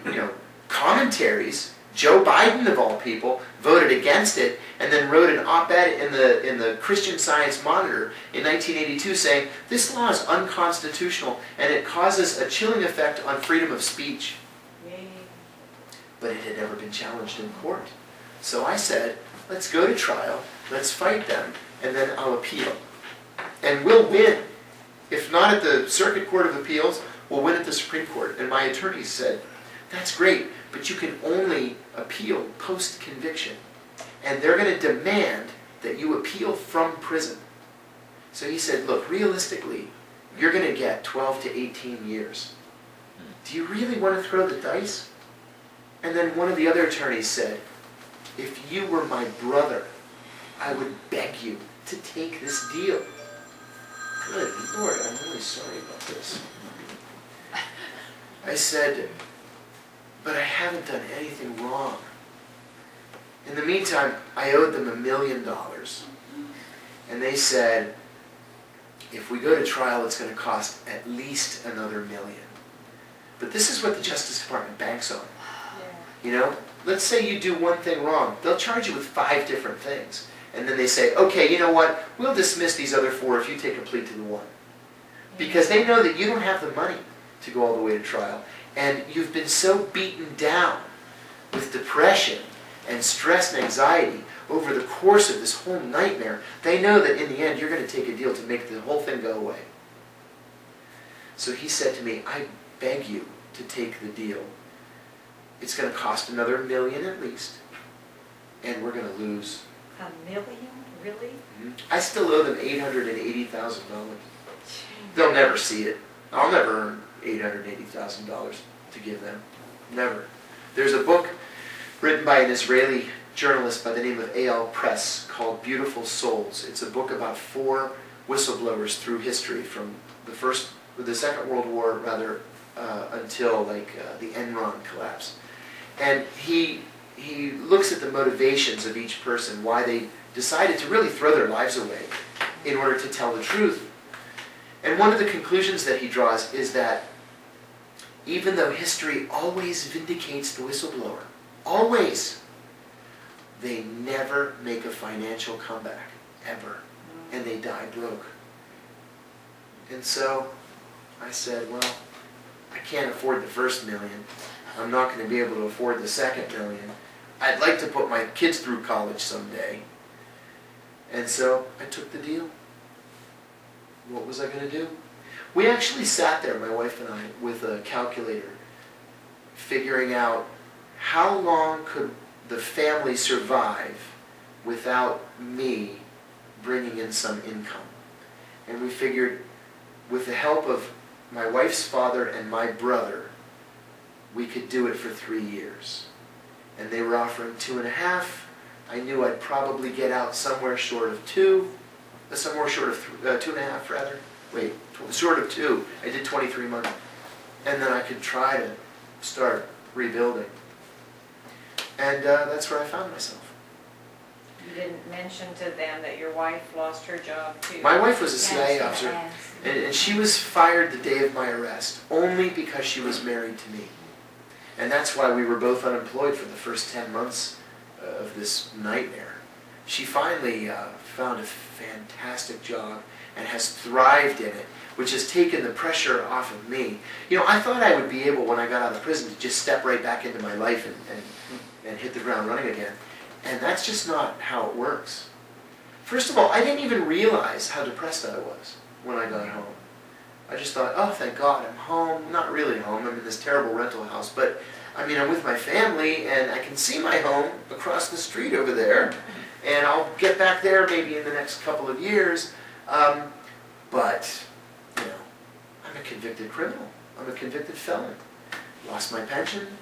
commentaries. Joe Biden, of all people, voted against it and then wrote an op-ed in the Christian Science Monitor in 1982 saying, this law is unconstitutional and it causes a chilling effect on freedom of speech. Yay. But it had never been challenged in court. So I said, let's go to trial, let's fight them, and then I'll appeal. And we'll win. If not at the Circuit Court of Appeals, we'll win at the Supreme Court. And my attorneys said, that's great, but you can only appeal post-conviction. And they're going to demand that you appeal from prison. So he said, look, realistically, you're going to get 12 to 18 years. Do you really want to throw the dice? And then one of the other attorneys said, if you were my brother, I would beg you to take this deal. Good Lord, I'm really sorry about this. I said, but I haven't done anything wrong. In the meantime, I owed them $1 million. And they said, if we go to trial, it's going to cost at least another $1 million. But this is what the Justice Department banks on. Let's say you do one thing wrong. They'll charge you with 5 different things. And then they say, okay, you know what? We'll dismiss these other 4 if you take a plea to the one. Because they know that you don't have the money to go all the way to trial. And you've been so beaten down with depression and stress and anxiety over the course of this whole nightmare, they know that in the end you're going to take a deal to make the whole thing go away. So he said to me, I beg you to take the deal. It's going to cost another $1 million at least, and we're going to lose. $1 million? Really? I still owe them $880,000. They'll never see it. I'll never earn $880,000 to give them. Never. There's a book written by an Israeli journalist by the name of A.L. Press called Beautiful Souls. It's a book about 4 whistleblowers through history from the Second World War, until the Enron collapse. And he looks at the motivations of each person, why they decided to really throw their lives away in order to tell the truth. And one of the conclusions that he draws is that even though history always vindicates the whistleblower, always, they never make a financial comeback, ever. And they die broke. And so I said, well, I can't afford the first $1 million. I'm not going to be able to afford the second $1 million. I'd like to put my kids through college someday. And so I took the deal. What was I going to do? We actually sat there, my wife and I, with a calculator, figuring out how long could the family survive without me bringing in some income. And we figured, with the help of my wife's father and my brother, we could do it for 3 years. And they were offering 2.5. I knew I'd probably get out somewhere short of 2. Somewhere short of 2.5 rather. Wait, short of 2. I did 23 months. And then I could try to start rebuilding. And that's where I found myself. You didn't mention to them that your wife lost her job too. My wife was a CIA officer, and she was fired the day of my arrest, only because she was married to me. And that's why we were both unemployed for the first 10 months of this nightmare. She finally found a fantastic job and has thrived in it, which has taken the pressure off of me. I thought I would be able, when I got out of prison, to just step right back into my life and hit the ground running again. And that's just not how it works. First of all, I didn't even realize how depressed I was when I got home. I just thought, oh, thank God, I'm home. Not really home. I'm in this terrible rental house. But, I'm with my family, and I can see my home across the street over there. And I'll get back there maybe in the next couple of years. But, I'm a convicted criminal. I'm a convicted felon. Lost my pension.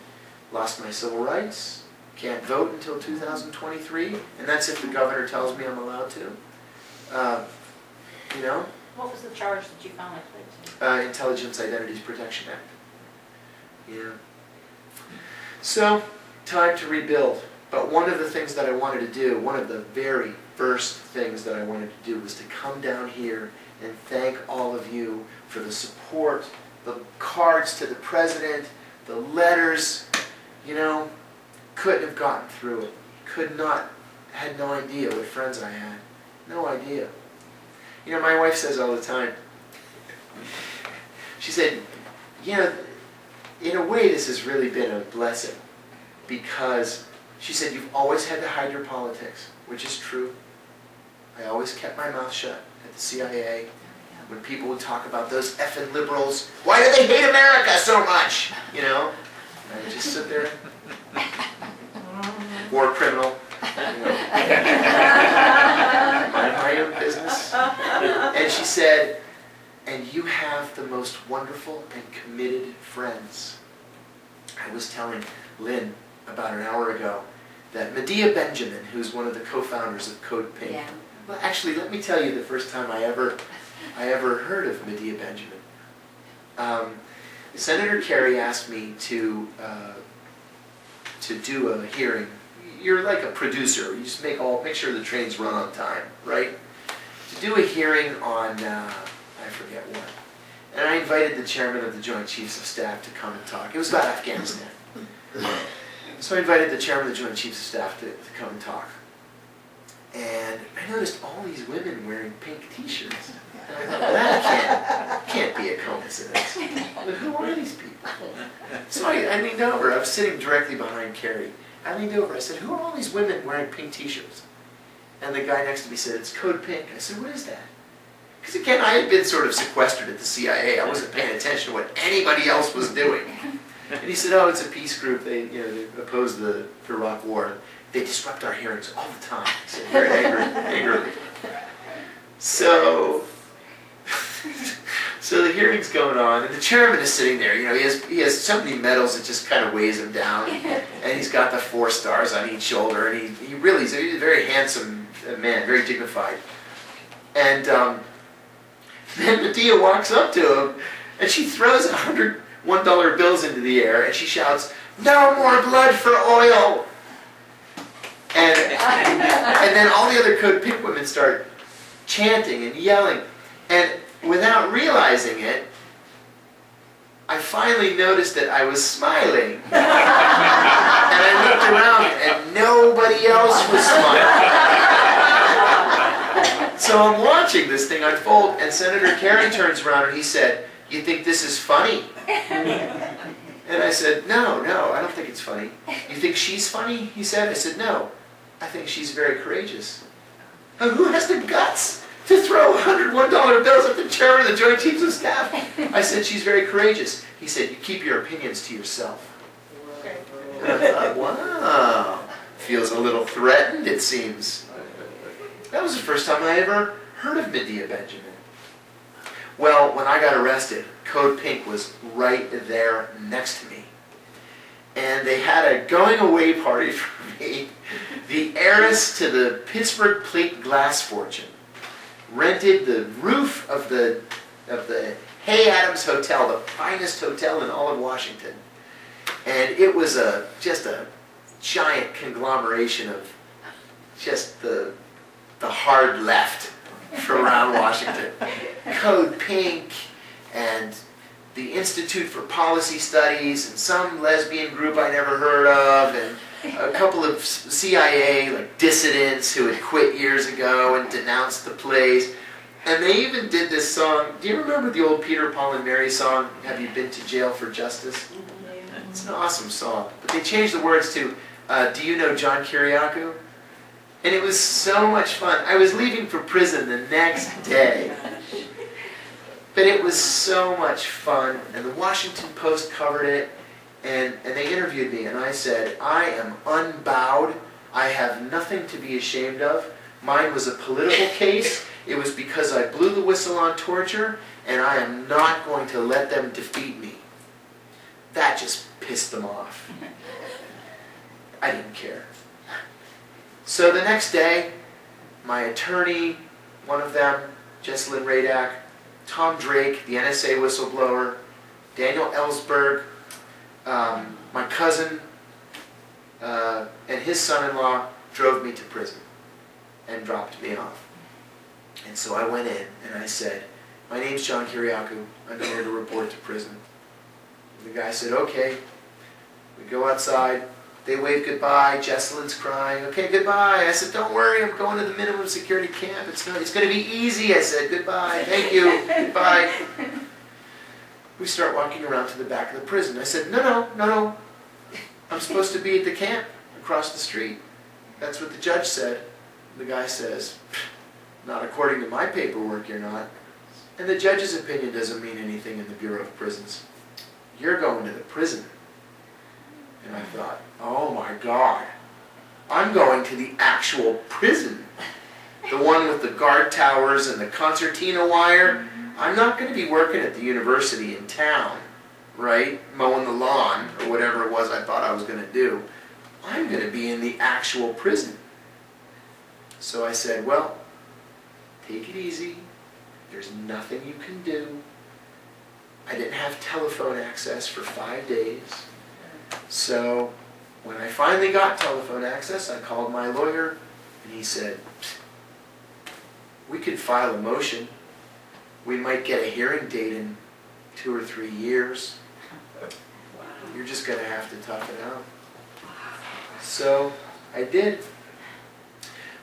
Lost my civil rights. Can't vote until 2023. And that's if the governor tells me I'm allowed to. What was the charge that you finally pled to? Intelligence Identities Protection Act. Yeah. So, time to rebuild. But one of the things that I wanted to do, one of the very first things that I wanted to do was to come down here and thank all of you for the support, the cards to the president, The letters, couldn't have gotten through it. Had no idea what friends I had. No idea. My wife says all the time, she said, in a way this has really been a blessing, because she said, you've always had to hide your politics, which is true. I always kept my mouth shut at the CIA. When people would talk about those effing liberals, why do they hate America so much? I would just sit there. War criminal. Mind my own business. And she said, and you have the most wonderful and committed friends. I was telling Lynn about an hour ago that Medea Benjamin, who's one of the co-founders of Code Pink. Yeah. Well, actually, let me tell you the first time I ever heard of Medea Benjamin. Senator Kerry asked me to do a hearing. You're like a producer. You just make sure the trains run on time, right? To do a hearing on I forget what. And I invited the chairman of the Joint Chiefs of Staff to come and talk. It was about Afghanistan. So I invited the chairman of the Joint Chiefs of Staff to come and talk. And I noticed all these women wearing pink t-shirts. And I thought, well, that can't be a coincidence. But who are these people? So I leaned over. I was sitting directly behind Kerry. I leaned over. I said, who are all these women wearing pink t-shirts? And the guy next to me said, it's Code Pink. I said, what is that? Because again, I had been sort of sequestered at the CIA. I wasn't paying attention to what anybody else was doing. And he said, oh, it's a peace group. They oppose the Iraq War. They disrupt our hearings all the time. He said, very angrily. So the hearing's going on, and the chairman is sitting there. He has so many medals it just kind of weighs him down. And he's got the 4 stars on each shoulder, and he's a very handsome man, very dignified. And then Medea walks up to him, and she throws $101 bills into the air, and she shouts, "No more blood for oil!" And then all the other Code Pink women start chanting and yelling. And without realizing it, I finally noticed that I was smiling. And I looked around and nobody else was smiling. So I'm watching this thing unfold, and Senator Kerry turns around and he said, "You think this is funny?" And I said, no, I don't think it's funny. "You think she's funny?" he said. I said, "No, I think she's very courageous." "And who has the guts to throw $101 bills at the chairman of the Joint Chiefs of Staff?" I said, "She's very courageous." He said, "You keep your opinions to yourself." And I thought, wow, feels a little threatened, it seems. That was the first time I ever heard of Medea Benjamin. Well, when I got arrested, Code Pink was right there next to me. And they had a going away party for me. The heiress to the Pittsburgh plate glass fortune rented the roof of the Hay Adams Hotel, the finest hotel in all of Washington. And it was just a giant conglomeration of just the hard left from around Washington. Code Pink and the Institute for Policy Studies and some lesbian group I never heard of, and a couple of CIA dissidents who had quit years ago and denounced the place. And they even did this song. Do you remember the old Peter, Paul, and Mary song, "Have You Been to Jail for Justice"? It's an awesome song. But they changed the words to, "Do you know John Kiriakou?" And it was so much fun. I was leaving for prison the next day. But it was so much fun. And the Washington Post covered it. And they interviewed me. And I said, "I am unbowed. I have nothing to be ashamed of. Mine was a political case. It was because I blew the whistle on torture. And I am not going to let them defeat me." That just pissed them off. I didn't care. So the next day, my attorney, one of them, Jesselyn, Radack, Tom Drake, the NSA whistleblower, Daniel Ellsberg, my cousin, and his son-in-law drove me to prison and dropped me off. And so I went in and I said, "My name's John Kiriakou. I'm here to report to prison." And the guy said, "Okay, We go outside. They wave goodbye. Jesselyn's crying. Okay, goodbye. I said, don't worry. I'm going to the minimum security camp. It's going to be easy. I said, goodbye. Thank you. Goodbye. We start walking around to the back of the prison. I said, no. I'm supposed to be at the camp across the street. That's what the judge said. The guy says, not according to my paperwork, you're not. And the judge's opinion doesn't mean anything in the Bureau of Prisons. You're going to the prison. And I thought, oh my God, I'm going to the actual prison. The one with the guard towers and the concertina wire. I'm not going to be working at the university in town, right? Mowing the lawn or whatever it was I thought I was going to do. I'm going to be in the actual prison. So I said, well, take it easy. There's nothing you can do. I didn't have telephone access for 5 days. So when I finally got telephone access, I called my lawyer and he said, we could file a motion. We might get a hearing date in 2 or 3 years. You're just going to have to tough it out. So I did.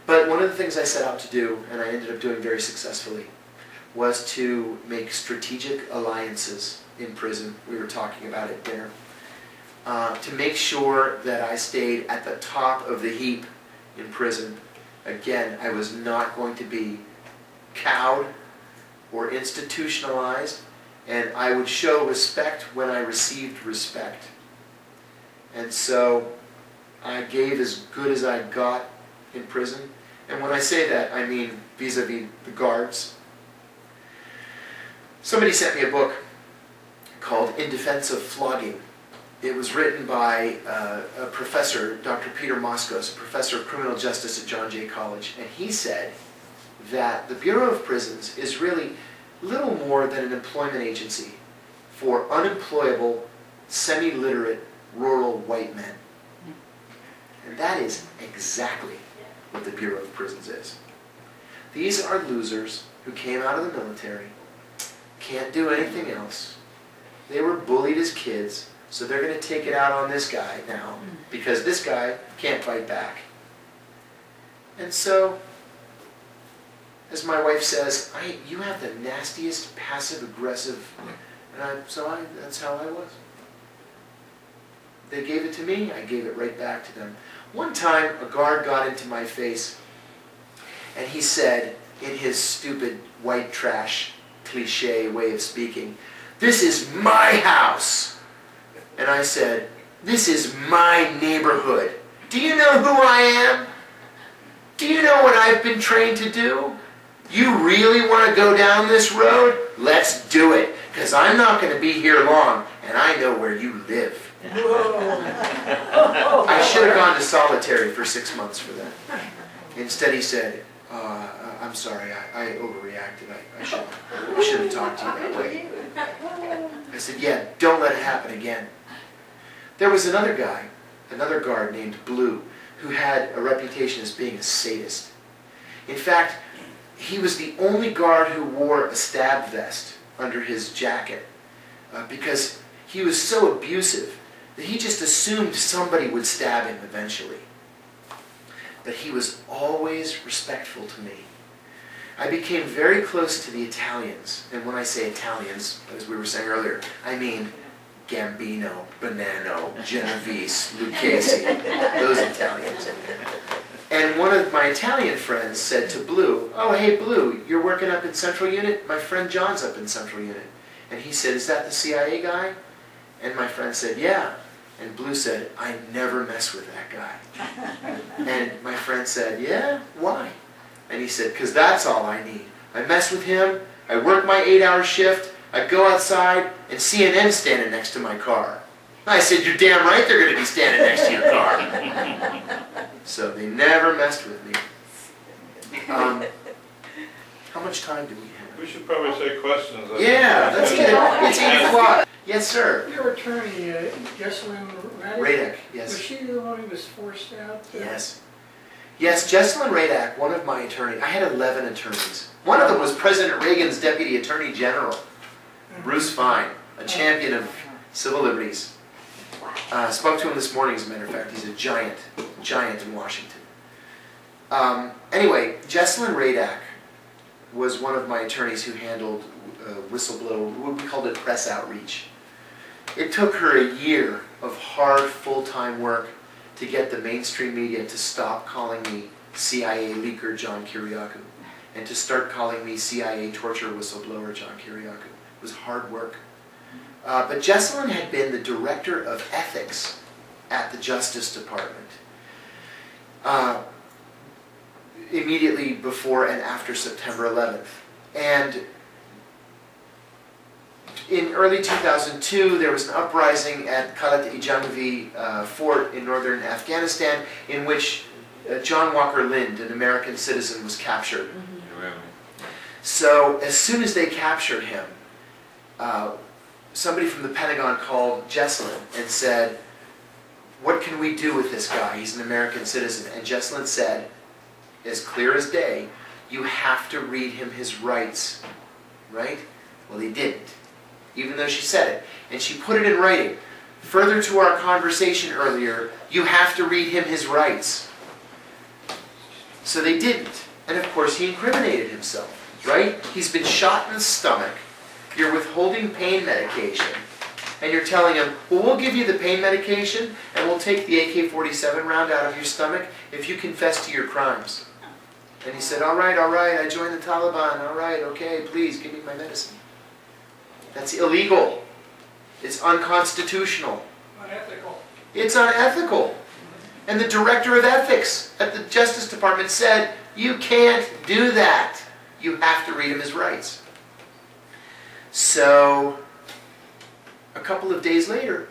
But one of the things I set out to do, and I ended up doing very successfully, was to make strategic alliances in prison. We were talking about it at dinner. To make sure that I stayed at the top of the heap in prison. Again, I was not going to be cowed or institutionalized, and I would show respect when I received respect. And so I gave as good as I got in prison. And when I say that, I mean vis-a-vis the guards. Somebody sent me a book called In Defense of Flogging. It was written by a professor, Dr. Peter Moskos, a professor of criminal justice at John Jay College. And he said that the Bureau of Prisons is really little more than an employment agency for unemployable, semi-literate, rural white men. And that is exactly what the Bureau of Prisons is. These are losers who came out of the military, can't do anything else. They were bullied as kids, so they're going to take it out on this guy now, because this guy can't fight back. And so, as my wife says, you have the nastiest passive-aggressive, and that's how I was. They gave it to me, I gave it right back to them. One time, a guard got into my face, and he said, in his stupid white trash cliche way of speaking, "This is my house." And I said, "This is my neighborhood. Do you know who I am? Do you know what I've been trained to do? You really want to go down this road? Let's do it, because I'm not going to be here long, and I know where you live." I should have gone to solitary for 6 months for that. Instead he said, "I'm sorry, I overreacted. I shouldn't have talked to you that way." I said, "Yeah, don't let it happen again." There was another guy, another guard named Blue, who had a reputation as being a sadist. In fact, he was the only guard who wore a stab vest under his jacket because he was so abusive that he just assumed somebody would stab him eventually. But he was always respectful to me. I became very close to the Italians, and when I say Italians, as we were saying earlier, I mean Gambino, Bonanno, Genovese, Lucchese, those Italians. And one of my Italian friends said to Blue, "Oh, hey Blue, you're working up in Central Unit? My friend John's up in Central Unit." And he said, "Is that the CIA guy?" And my friend said, "Yeah." And Blue said, "I never mess with that guy." And my friend said, "Yeah? Why?" And he said, "Because that's all I need. I mess with him, I work my 8-hour shift, I go outside, and CNN's standing next to my car." I said, "You're damn right they're going to be standing next to your car." So they never messed with me. How much time do we have? We should probably take questions. Yeah, let's get it. It's 8 o'clock. Yes, sir. Your attorney, Jesselyn Radack? Radack, yes. Was she the one who was forced out? Yes. Yes, Jesselyn Radack, one of my attorneys. I had 11 attorneys. One of them was President Reagan's Deputy Attorney General, Bruce Fein, a champion of civil liberties. Spoke to him this morning, as a matter of fact. He's a giant in Washington. Anyway, Jesselyn Radack was one of my attorneys who handled whistleblower, we called it press outreach. It took her a year of hard, full-time work to get the mainstream media to stop calling me CIA leaker John Kiriakou and to start calling me CIA torture whistleblower John Kiriakou. It was hard work. But Jesselyn had been the director of ethics at the Justice Department immediately before and after September 11th. And in early 2002, there was an uprising at Kiriakou fort in northern Afghanistan in which John Walker Lind, an American citizen, was captured. So as soon as they captured him, somebody from the Pentagon called Jesselyn and said, "What can we do with this guy? He's an American citizen." And Jesselyn said, as clear as day, "You have to read him his rights." Right? Well, they didn't, even though she said it. And she put it in writing. Further to our conversation earlier, you have to read him his rights. So they didn't. And of course, he incriminated himself. Right? He's been shot in the stomach. You're withholding pain medication. And you're telling him, "Well, we'll give you the pain medication and we'll take the AK-47 round out of your stomach if you confess to your crimes." And he said, all right, I joined the Taliban. All right, okay, please give me my medicine. That's illegal. It's unconstitutional. Unethical. It's unethical. And the director of ethics at the Justice Department said, "You can't do that. You have to read him his rights." So, a couple of days later,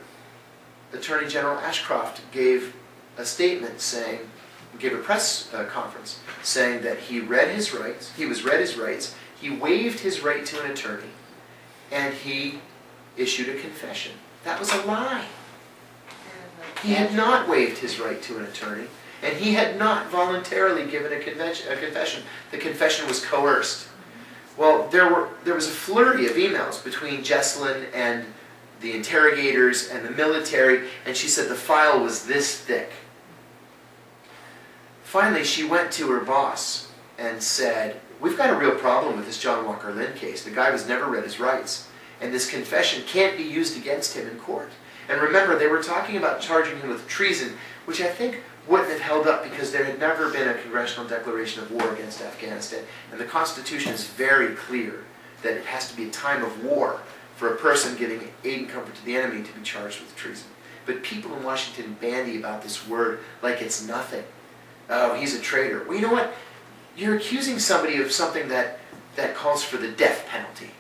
Attorney General Ashcroft gave a statement saying, gave a press conference saying that he read his rights, he waived his right to an attorney, and he issued a confession. That was a lie. He had not waived his right to an attorney, and he had not voluntarily given a confession. The confession was coerced. Well, there was a flurry of emails between Jesselyn and the interrogators and the military, and she said the file was this thick. Finally, she went to her boss and said, "We've got a real problem with this John Walker Lind case. The guy has never read his rights, and this confession can't be used against him in court." And remember, they were talking about charging him with treason, which I think wouldn't have held up because there had never been a congressional declaration of war against Afghanistan. And the Constitution is very clear that it has to be a time of war for a person giving aid and comfort to the enemy to be charged with treason. But people in Washington bandy about this word like it's nothing. Oh, he's a traitor. Well, you know what? You're accusing somebody of something that calls for the death penalty.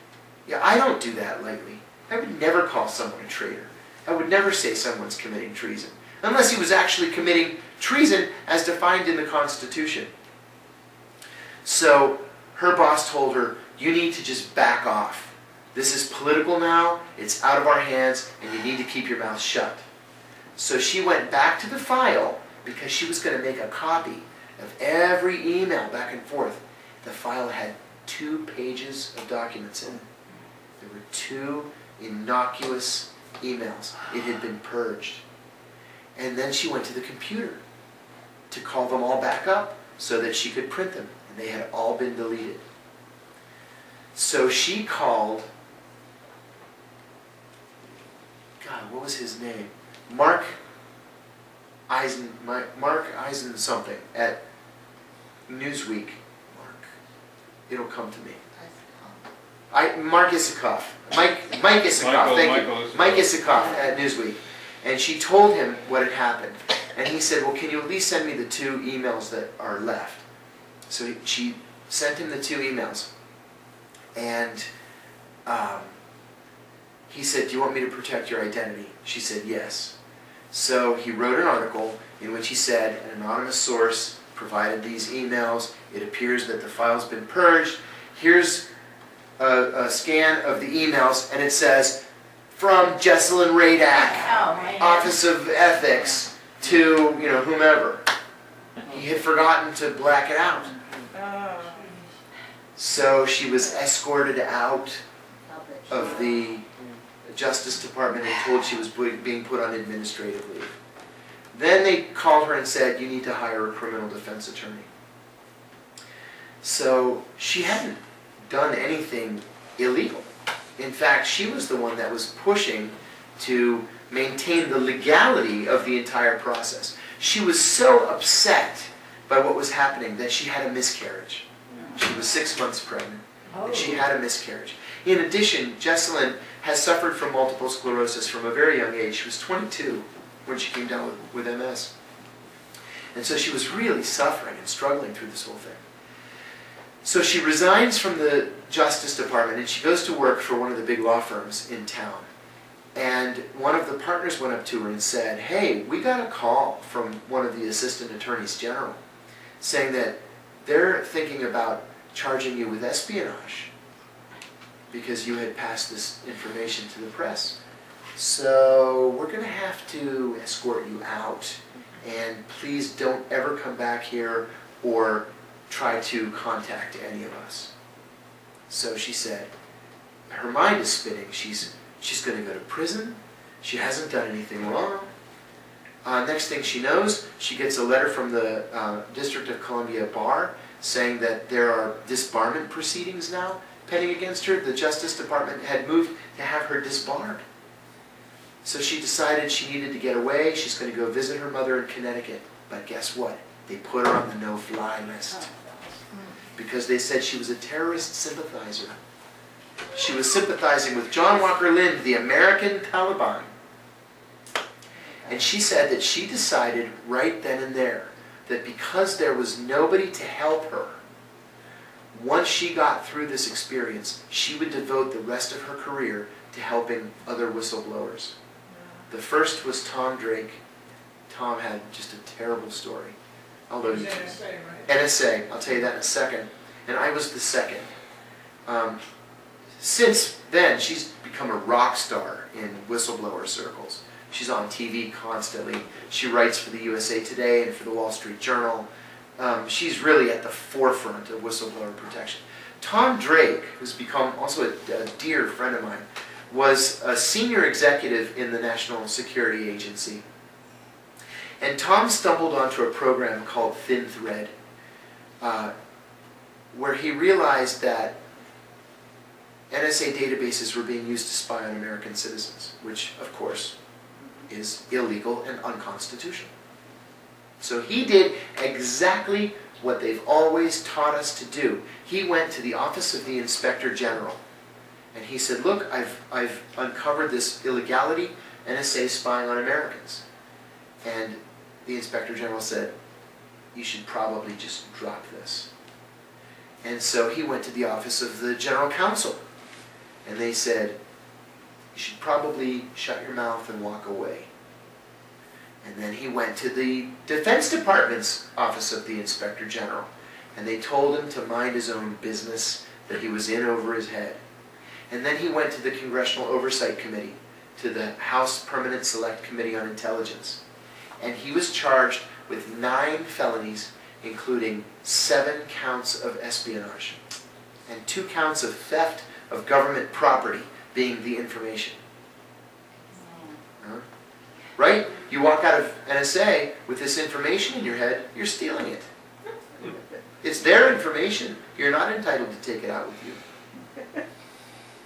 Yeah, I don't do that lightly. I would never call someone a traitor. I would never say someone's committing treason, unless he was actually committing treason as defined in the Constitution. So her boss told her, "You need to just back off. This is political now, it's out of our hands, and you need to keep your mouth shut." So she went back to the file because she was going to make a copy of every email back and forth. The file had 2 pages of documents in it. There were 2 innocuous emails. It had been purged. And then she went to the computer to call them all back up so that she could print them. And they had all been deleted. So she called, God, what was his name? Mark Eisen something at Newsweek. It'll come to me. Mike Isikoff. Thank you. Mike Isikoff at Newsweek. And she told him what had happened. And he said, "Well, can you at least send me the 2 emails that are left?" So she sent him the 2 emails. And he said, "Do you want me to protect your identity?" She said, "Yes." So he wrote an article in which he said, "An anonymous source provided these emails. It appears that the file's been purged. Here's a scan of the emails," and it says, "From Jesselyn Radack, Office of Ethics, to, whomever." He had forgotten to black it out. So she was escorted out of the Justice Department and told she was being put on administrative leave. Then they called her and said, you need to hire a criminal defense attorney. So she hadn't done anything illegal. In fact, she was the one that was pushing to maintain the legality of the entire process. She was so upset by what was happening that she had a miscarriage. She was 6 months pregnant, and she had a miscarriage. In addition, Jesselyn has suffered from multiple sclerosis from a very young age. She was 22 when she came down with MS. And so she was really suffering and struggling through this whole thing. So she resigns from the Justice Department and she goes to work for one of the big law firms in town. And one of the partners went up to her and said, hey, we got a call from one of the assistant attorneys general saying that they're thinking about charging you with espionage because you had passed this information to the press. So we're going to have to escort you out, and please don't ever come back here or try to contact any of us. So she said, her mind is spinning. She's going to go to prison. She hasn't done anything wrong. Next thing she knows, she gets a letter from the District of Columbia Bar saying that there are disbarment proceedings now pending against her. The Justice Department had moved to have her disbarred. So she decided she needed to get away. She's going to go visit her mother in Connecticut. But guess what? They put her on the no-fly list because they said she was a terrorist sympathizer. She was sympathizing with John Walker Lindh, the American Taliban. And she said that she decided right then and there that because there was nobody to help her, once she got through this experience, she would devote the rest of her career to helping other whistleblowers. The first was Tom Drake. Tom had just a terrible story. Although he, NSA, right? NSA, I'll tell you that in a second. And I was the second. Since then, she's become a rock star in whistleblower circles. She's on TV constantly. She writes for the USA Today and for the Wall Street Journal. She's really at the forefront of whistleblower protection. Tom Drake, who's become also a dear friend of mine, was a senior executive in the National Security Agency. And Tom stumbled onto a program called Thin Thread, where he realized that NSA databases were being used to spy on American citizens, which, of course, is illegal and unconstitutional. So he did exactly what they've always taught us to do. He went to the Office of the Inspector General, and he said, look, I've uncovered this illegality, NSA spying on Americans. And the Inspector General said, you should probably just drop this. And so he went to the Office of the General Counsel, and they said, you should probably shut your mouth and walk away. And then he went to the Defense Department's Office of the Inspector General, and they told him to mind his own business, that he was in over his head. And then he went to the Congressional Oversight Committee, to the House Permanent Select Committee on Intelligence. And he was charged with 9 felonies, including 7 counts of espionage and 2 counts of theft of government property, being the information. Right? You walk out of NSA with this information in your head, you're stealing it. It's their information. You're not entitled to take it out with you.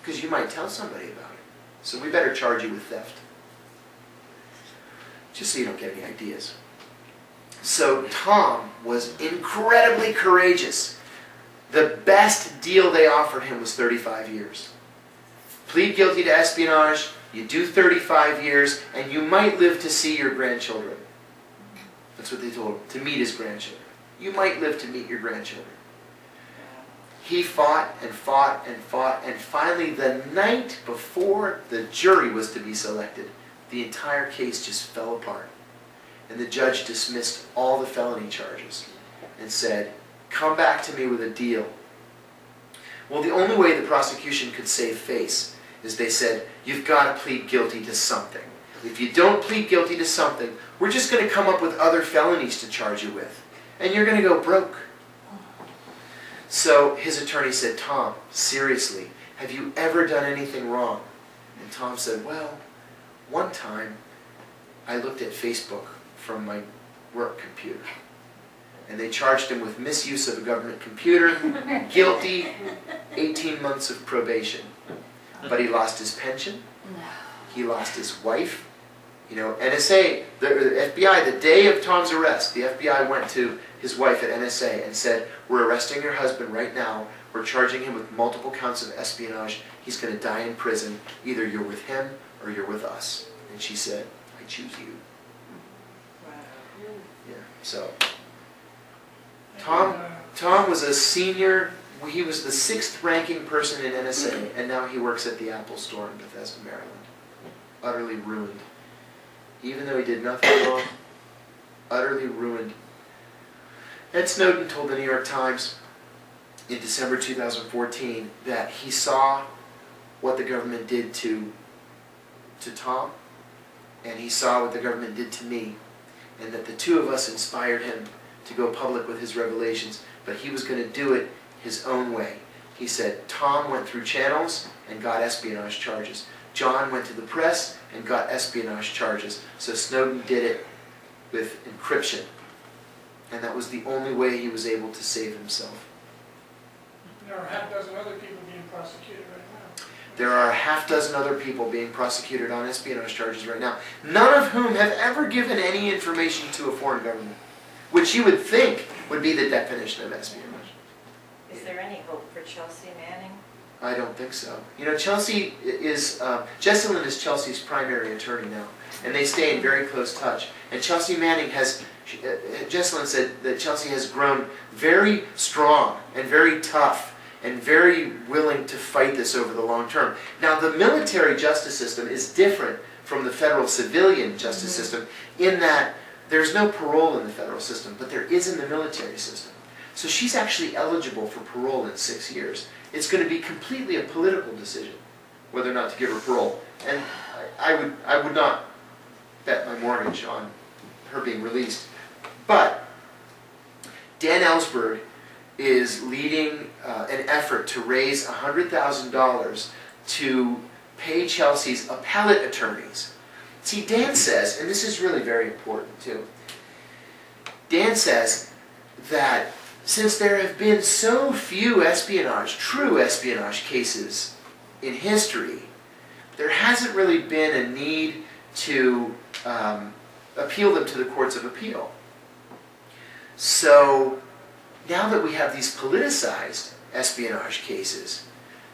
Because you might tell somebody about it. So we better charge you with theft. Just so you don't get any ideas. So Tom was incredibly courageous. The best deal they offered him was 35 years. Plead guilty to espionage, you do 35 years, and you might live to see your grandchildren. That's what they told him, to meet his grandchildren. You might live to meet your grandchildren. He fought and fought and fought, and finally the night before the jury was to be selected, the entire case just fell apart. And the judge dismissed all the felony charges and said, come back to me with a deal. Well, the only way the prosecution could save face is they said, you've got to plead guilty to something. If you don't plead guilty to something, we're just going to come up with other felonies to charge you with. And you're going to go broke. So his attorney said, Tom, seriously, have you ever done anything wrong? And Tom said, well, one time I looked at Facebook from my work computer. And they charged him with misuse of a government computer, guilty, 18 months of probation. But he lost his pension, he lost his wife. You know, NSA, the FBI, the day of Tom's arrest, the FBI went to his wife at NSA and said, we're arresting your husband right now, we're charging him with multiple counts of espionage, he's going to die in prison, either you're with him or you're with us. And she said, I choose you. Yeah, so... Tom was a senior, he was the 6th ranking person in NSA, and now he works at the Apple store in Bethesda, Maryland. Utterly ruined. Even though he did nothing wrong, utterly ruined. Ed Snowden told the New York Times in December 2014 that he saw what the government did to Tom, and he saw what the government did to me, and that the two of us inspired him to go public with his revelations, but he was going to do it his own way. He said, Tom went through channels and got espionage charges. John went to the press and got espionage charges. So Snowden did it with encryption. And that was the only way he was able to save himself. There are half dozen other people being prosecuted right now. There are a half dozen other people being prosecuted on espionage charges right now, none of whom have ever given any information to a foreign government, which you would think would be the definition of espionage. Is there any hope for Chelsea Manning? I don't think so. You know, Chelsea is, Jesselyn is Chelsea's primary attorney now, and they stay in very close touch. And Chelsea Manning has, Jesselyn said that Chelsea has grown very strong and very tough and very willing to fight this over the long term. Now, the military justice system is different from the federal civilian justice system in that there's no parole in the federal system, but there is in the military system. So she's actually eligible for parole in 6 years. It's going to be completely a political decision whether or not to give her parole. And I would not bet my mortgage on her being released. But Dan Ellsberg is leading an effort to raise $100,000 to pay Chelsea's appellate attorneys. See, Dan says, and this is really very important too, Dan says that since there have been so few espionage, true espionage cases in history, there hasn't really been a need to appeal them to the courts of appeal. So now that we have these politicized espionage cases,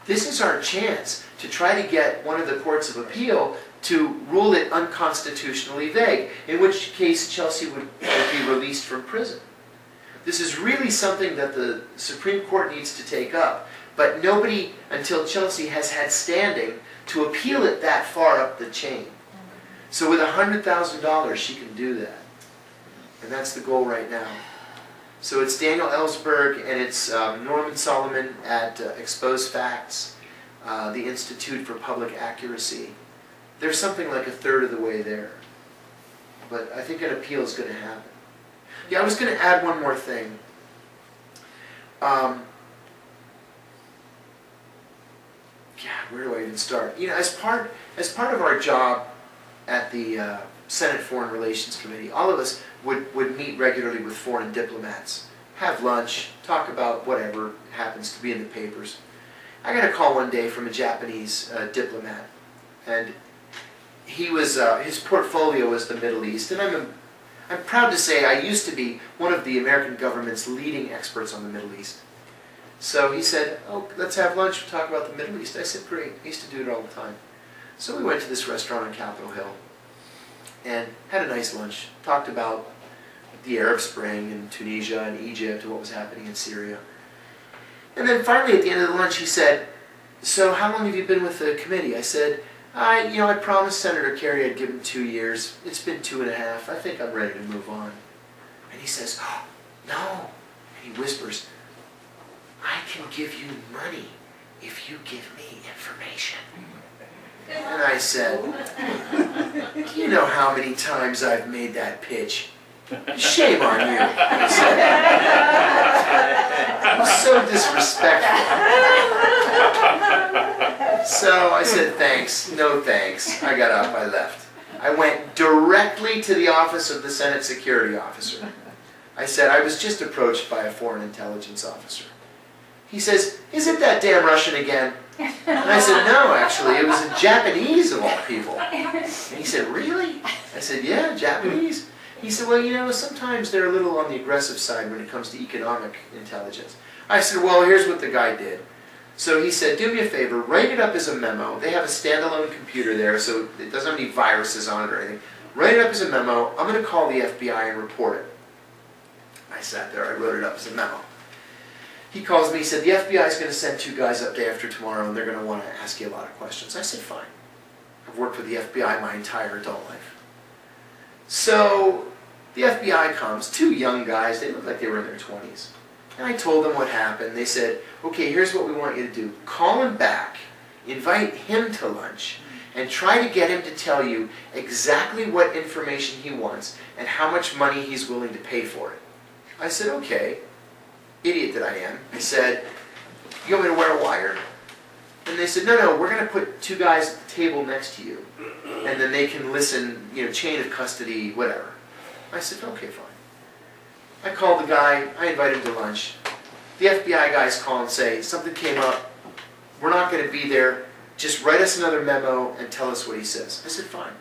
this is our chance to try to get one of the courts of appeal to rule it unconstitutionally vague, in which case Chelsea would be released from prison. This is really something that the Supreme Court needs to take up, but nobody until Chelsea has had standing to appeal it that far up the chain. So with $100,000 she can do that. And that's the goal right now. So it's Daniel Ellsberg and it's Norman Solomon at Expose Facts, the Institute for Public Accuracy. There's something like a third of the way there. But I think an appeal is going to happen. Yeah, I was going to add one more thing. Where do I even start? You know, as part of our job at the Senate Foreign Relations Committee, all of us would meet regularly with foreign diplomats, have lunch, talk about whatever happens to be in the papers. I got a call one day from a Japanese diplomat, and he was his portfolio was the Middle East, and I'm proud to say I used to be one of the American government's leading experts on the Middle East. So he said, oh, let's have lunch and talk about the Middle East. I said, great. I used to do it all the time. So we went to this restaurant on Capitol Hill and had a nice lunch. Talked about the Arab Spring and Tunisia and Egypt and what was happening in Syria. And then finally at the end of the lunch he said, so how long have you been with the committee? I said, I promised Senator Kerry I'd give him 2 years. It's been 2.5. I think I'm ready to move on. And he says, oh, no. And he whispers, I can give you money if you give me information. And I said, do you know how many times I've made that pitch? Shame on you, he said. It was so disrespectful. So I said, thanks, no thanks. I got up, I left. I went directly to the office of the Senate Security Officer. I said, I was just approached by a foreign intelligence officer. He says, is it that damn Russian again? And I said, no, actually, it was a Japanese of all people. And he said, really? I said, yeah, Japanese. He said, well, you know, sometimes they're a little on the aggressive side when it comes to economic intelligence. I said, well, here's what the guy did. So he said, do me a favor, write it up as a memo. They have a standalone computer there, so it doesn't have any viruses on it or anything. Write it up as a memo. I'm going to call the FBI and report it. I sat there, I wrote it up as a memo. He calls me, he said, the FBI is going to send 2 guys up day after tomorrow and they're going to want to ask you a lot of questions. I said, fine. I've worked with the FBI my entire adult life. So the FBI comes, 2 young guys, they look like they were in their 20s. And I told them what happened. They said, okay, here's what we want you to do. Call him back, invite him to lunch, and try to get him to tell you exactly what information he wants and how much money he's willing to pay for it. I said, okay. Idiot that I am. I said, you want me to wear a wire? And they said, no, we're going to put 2 guys at the table next to you, and then they can listen, you know, chain of custody, whatever. I said, okay, fine. I called the guy, I invited him to lunch. The FBI guys call and say, something came up, we're not going to be there, just write us another memo and tell us what he says. I said, fine.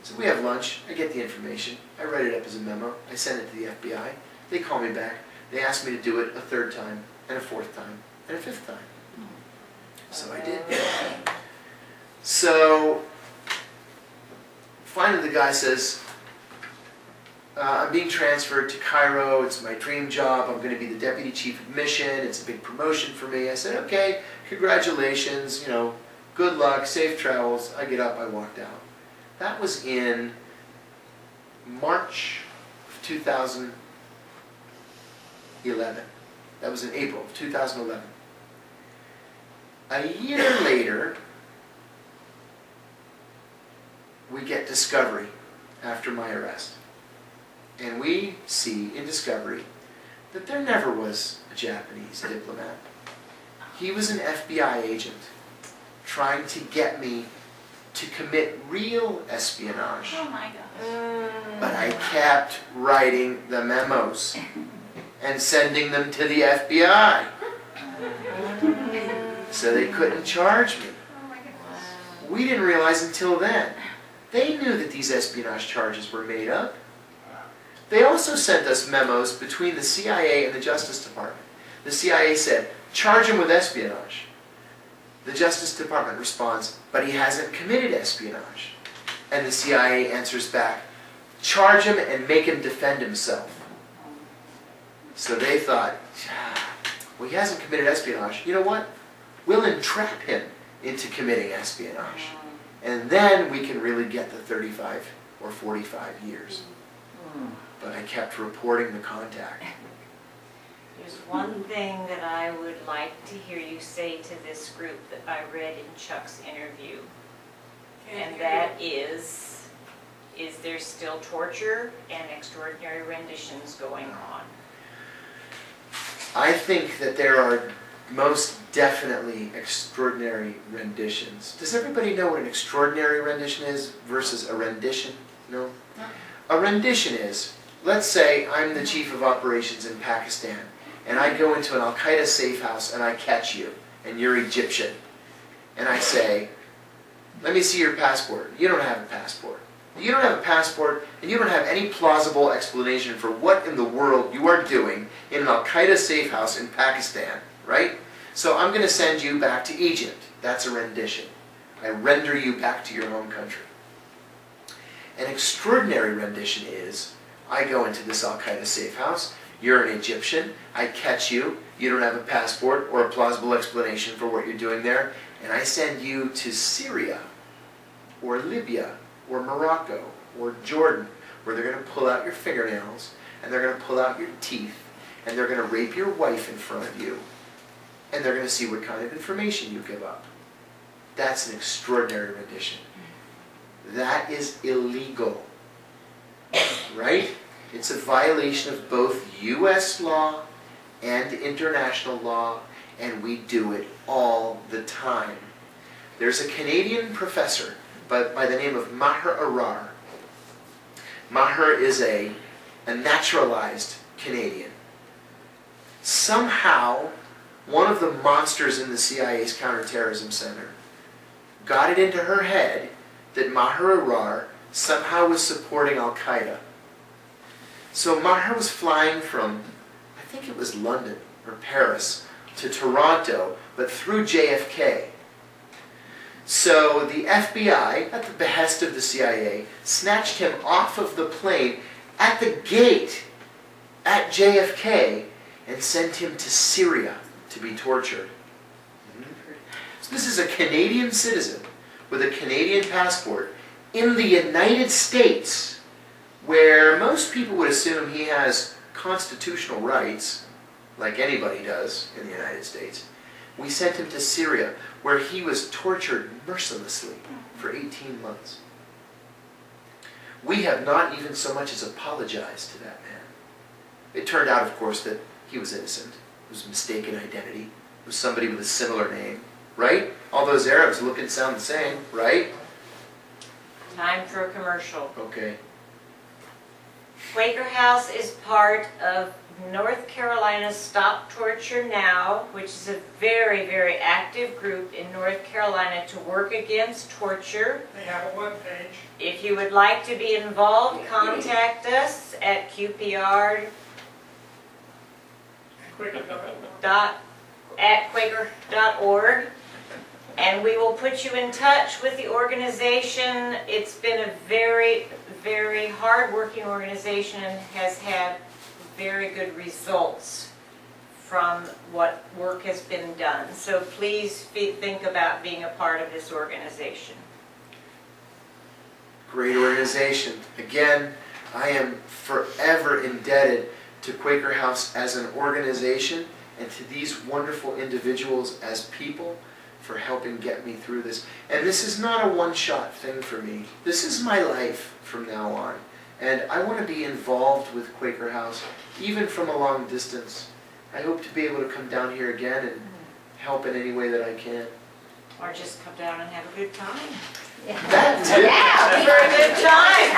So we have lunch, I get the information, I write it up as a memo, I send it to the FBI, they call me back. They asked me to do it a 3rd time, and a 4th time, and a 5th time. So I did. So finally the guy says, I'm being transferred to Cairo, it's my dream job, I'm going to be the deputy chief of mission, it's a big promotion for me. I said, okay, congratulations, you know, good luck, safe travels. I get up, I walked out. That was in March of 2011. That was in April of 2011. A year later, we get discovery after my arrest. And we see in discovery that there never was a Japanese diplomat. He was an FBI agent trying to get me to commit real espionage. Oh my gosh. But I kept writing the memos and sending them to the FBI. So they couldn't charge me. Oh my goodness. We didn't realize until then. They knew that these espionage charges were made up. They also sent us memos between the CIA and the Justice Department. The CIA said, charge him with espionage. The Justice Department responds, but he hasn't committed espionage. And the CIA answers back, charge him and make him defend himself. So they thought, well, he hasn't committed espionage. You know what? We'll entrap him into committing espionage. And then we can really get the 35 or 45 years. But I kept reporting the contact. There's one thing that I would like to hear you say to this group that I read in Chuck's interview. And that is there still torture and extraordinary renditions going on? I think that there are most definitely extraordinary renditions. Does everybody know what an extraordinary rendition is versus a rendition? No? A rendition is, let's say I'm the chief of operations in Pakistan, and I go into an Al-Qaeda safe house and I catch you, and you're Egyptian. And I say, let me see your passport. You don't have a passport. You don't have a passport, and you don't have any plausible explanation for what in the world you are doing in an Al-Qaeda safe house in Pakistan, right? So I'm going to send you back to Egypt. That's a rendition. I render you back to your home country. An extraordinary rendition is, I go into this Al-Qaeda safe house, you're an Egyptian, I catch you, you don't have a passport or a plausible explanation for what you're doing there, and I send you to Syria, or Libya, or Morocco, or Jordan, where they're going to pull out your fingernails, and they're going to pull out your teeth, and they're going to rape your wife in front of you, and they're going to see what kind of information you give up. That's an extraordinary rendition. That is illegal, right? It's a violation of both U.S. law and international law, and we do it all the time. there's a Canadian professor by the name of Maher Arar. Maher is a naturalized Canadian. Somehow, one of the monsters in the CIA's counterterrorism center got it into her head that Maher Arar somehow was supporting Al-Qaeda. So Maher was flying from, I think it was London or Paris, to Toronto, but through JFK. So the FBI, at the behest of the CIA, snatched him off of the plane at the gate at JFK and sent him to Syria to be tortured. So this is a Canadian citizen with a Canadian passport in the United States, where most people would assume he has constitutional rights, like anybody does in the United States. We sent him to Syria, where he was tortured mercilessly for 18 months. We have not even so much as apologized to that man. It turned out, of course, that he was innocent. It was a mistaken identity. It was somebody with a similar name, right? All those Arabs look and sound the same, right? Time for a commercial. Okay. Quaker House is part of North Carolina's Stop Torture Now, which is a very, very active group in North Carolina to work against torture. They have a webpage. If you would like to be involved, contact us at qpr.org. And we will put you in touch with the organization. It's been a very, very hard-working organization and has had very good results from what work has been done. So please think about being a part of this organization. Great organization. Again, I am forever indebted to Quaker House as an organization and to these wonderful individuals as people for helping get me through this. And this is not a one-shot thing for me. This is my life from now on. And I want to be involved with Quaker House, even from a long distance. I hope to be able to come down here again and help in any way that I can. Or just come down and have a good time. That too. Yeah, for a good time.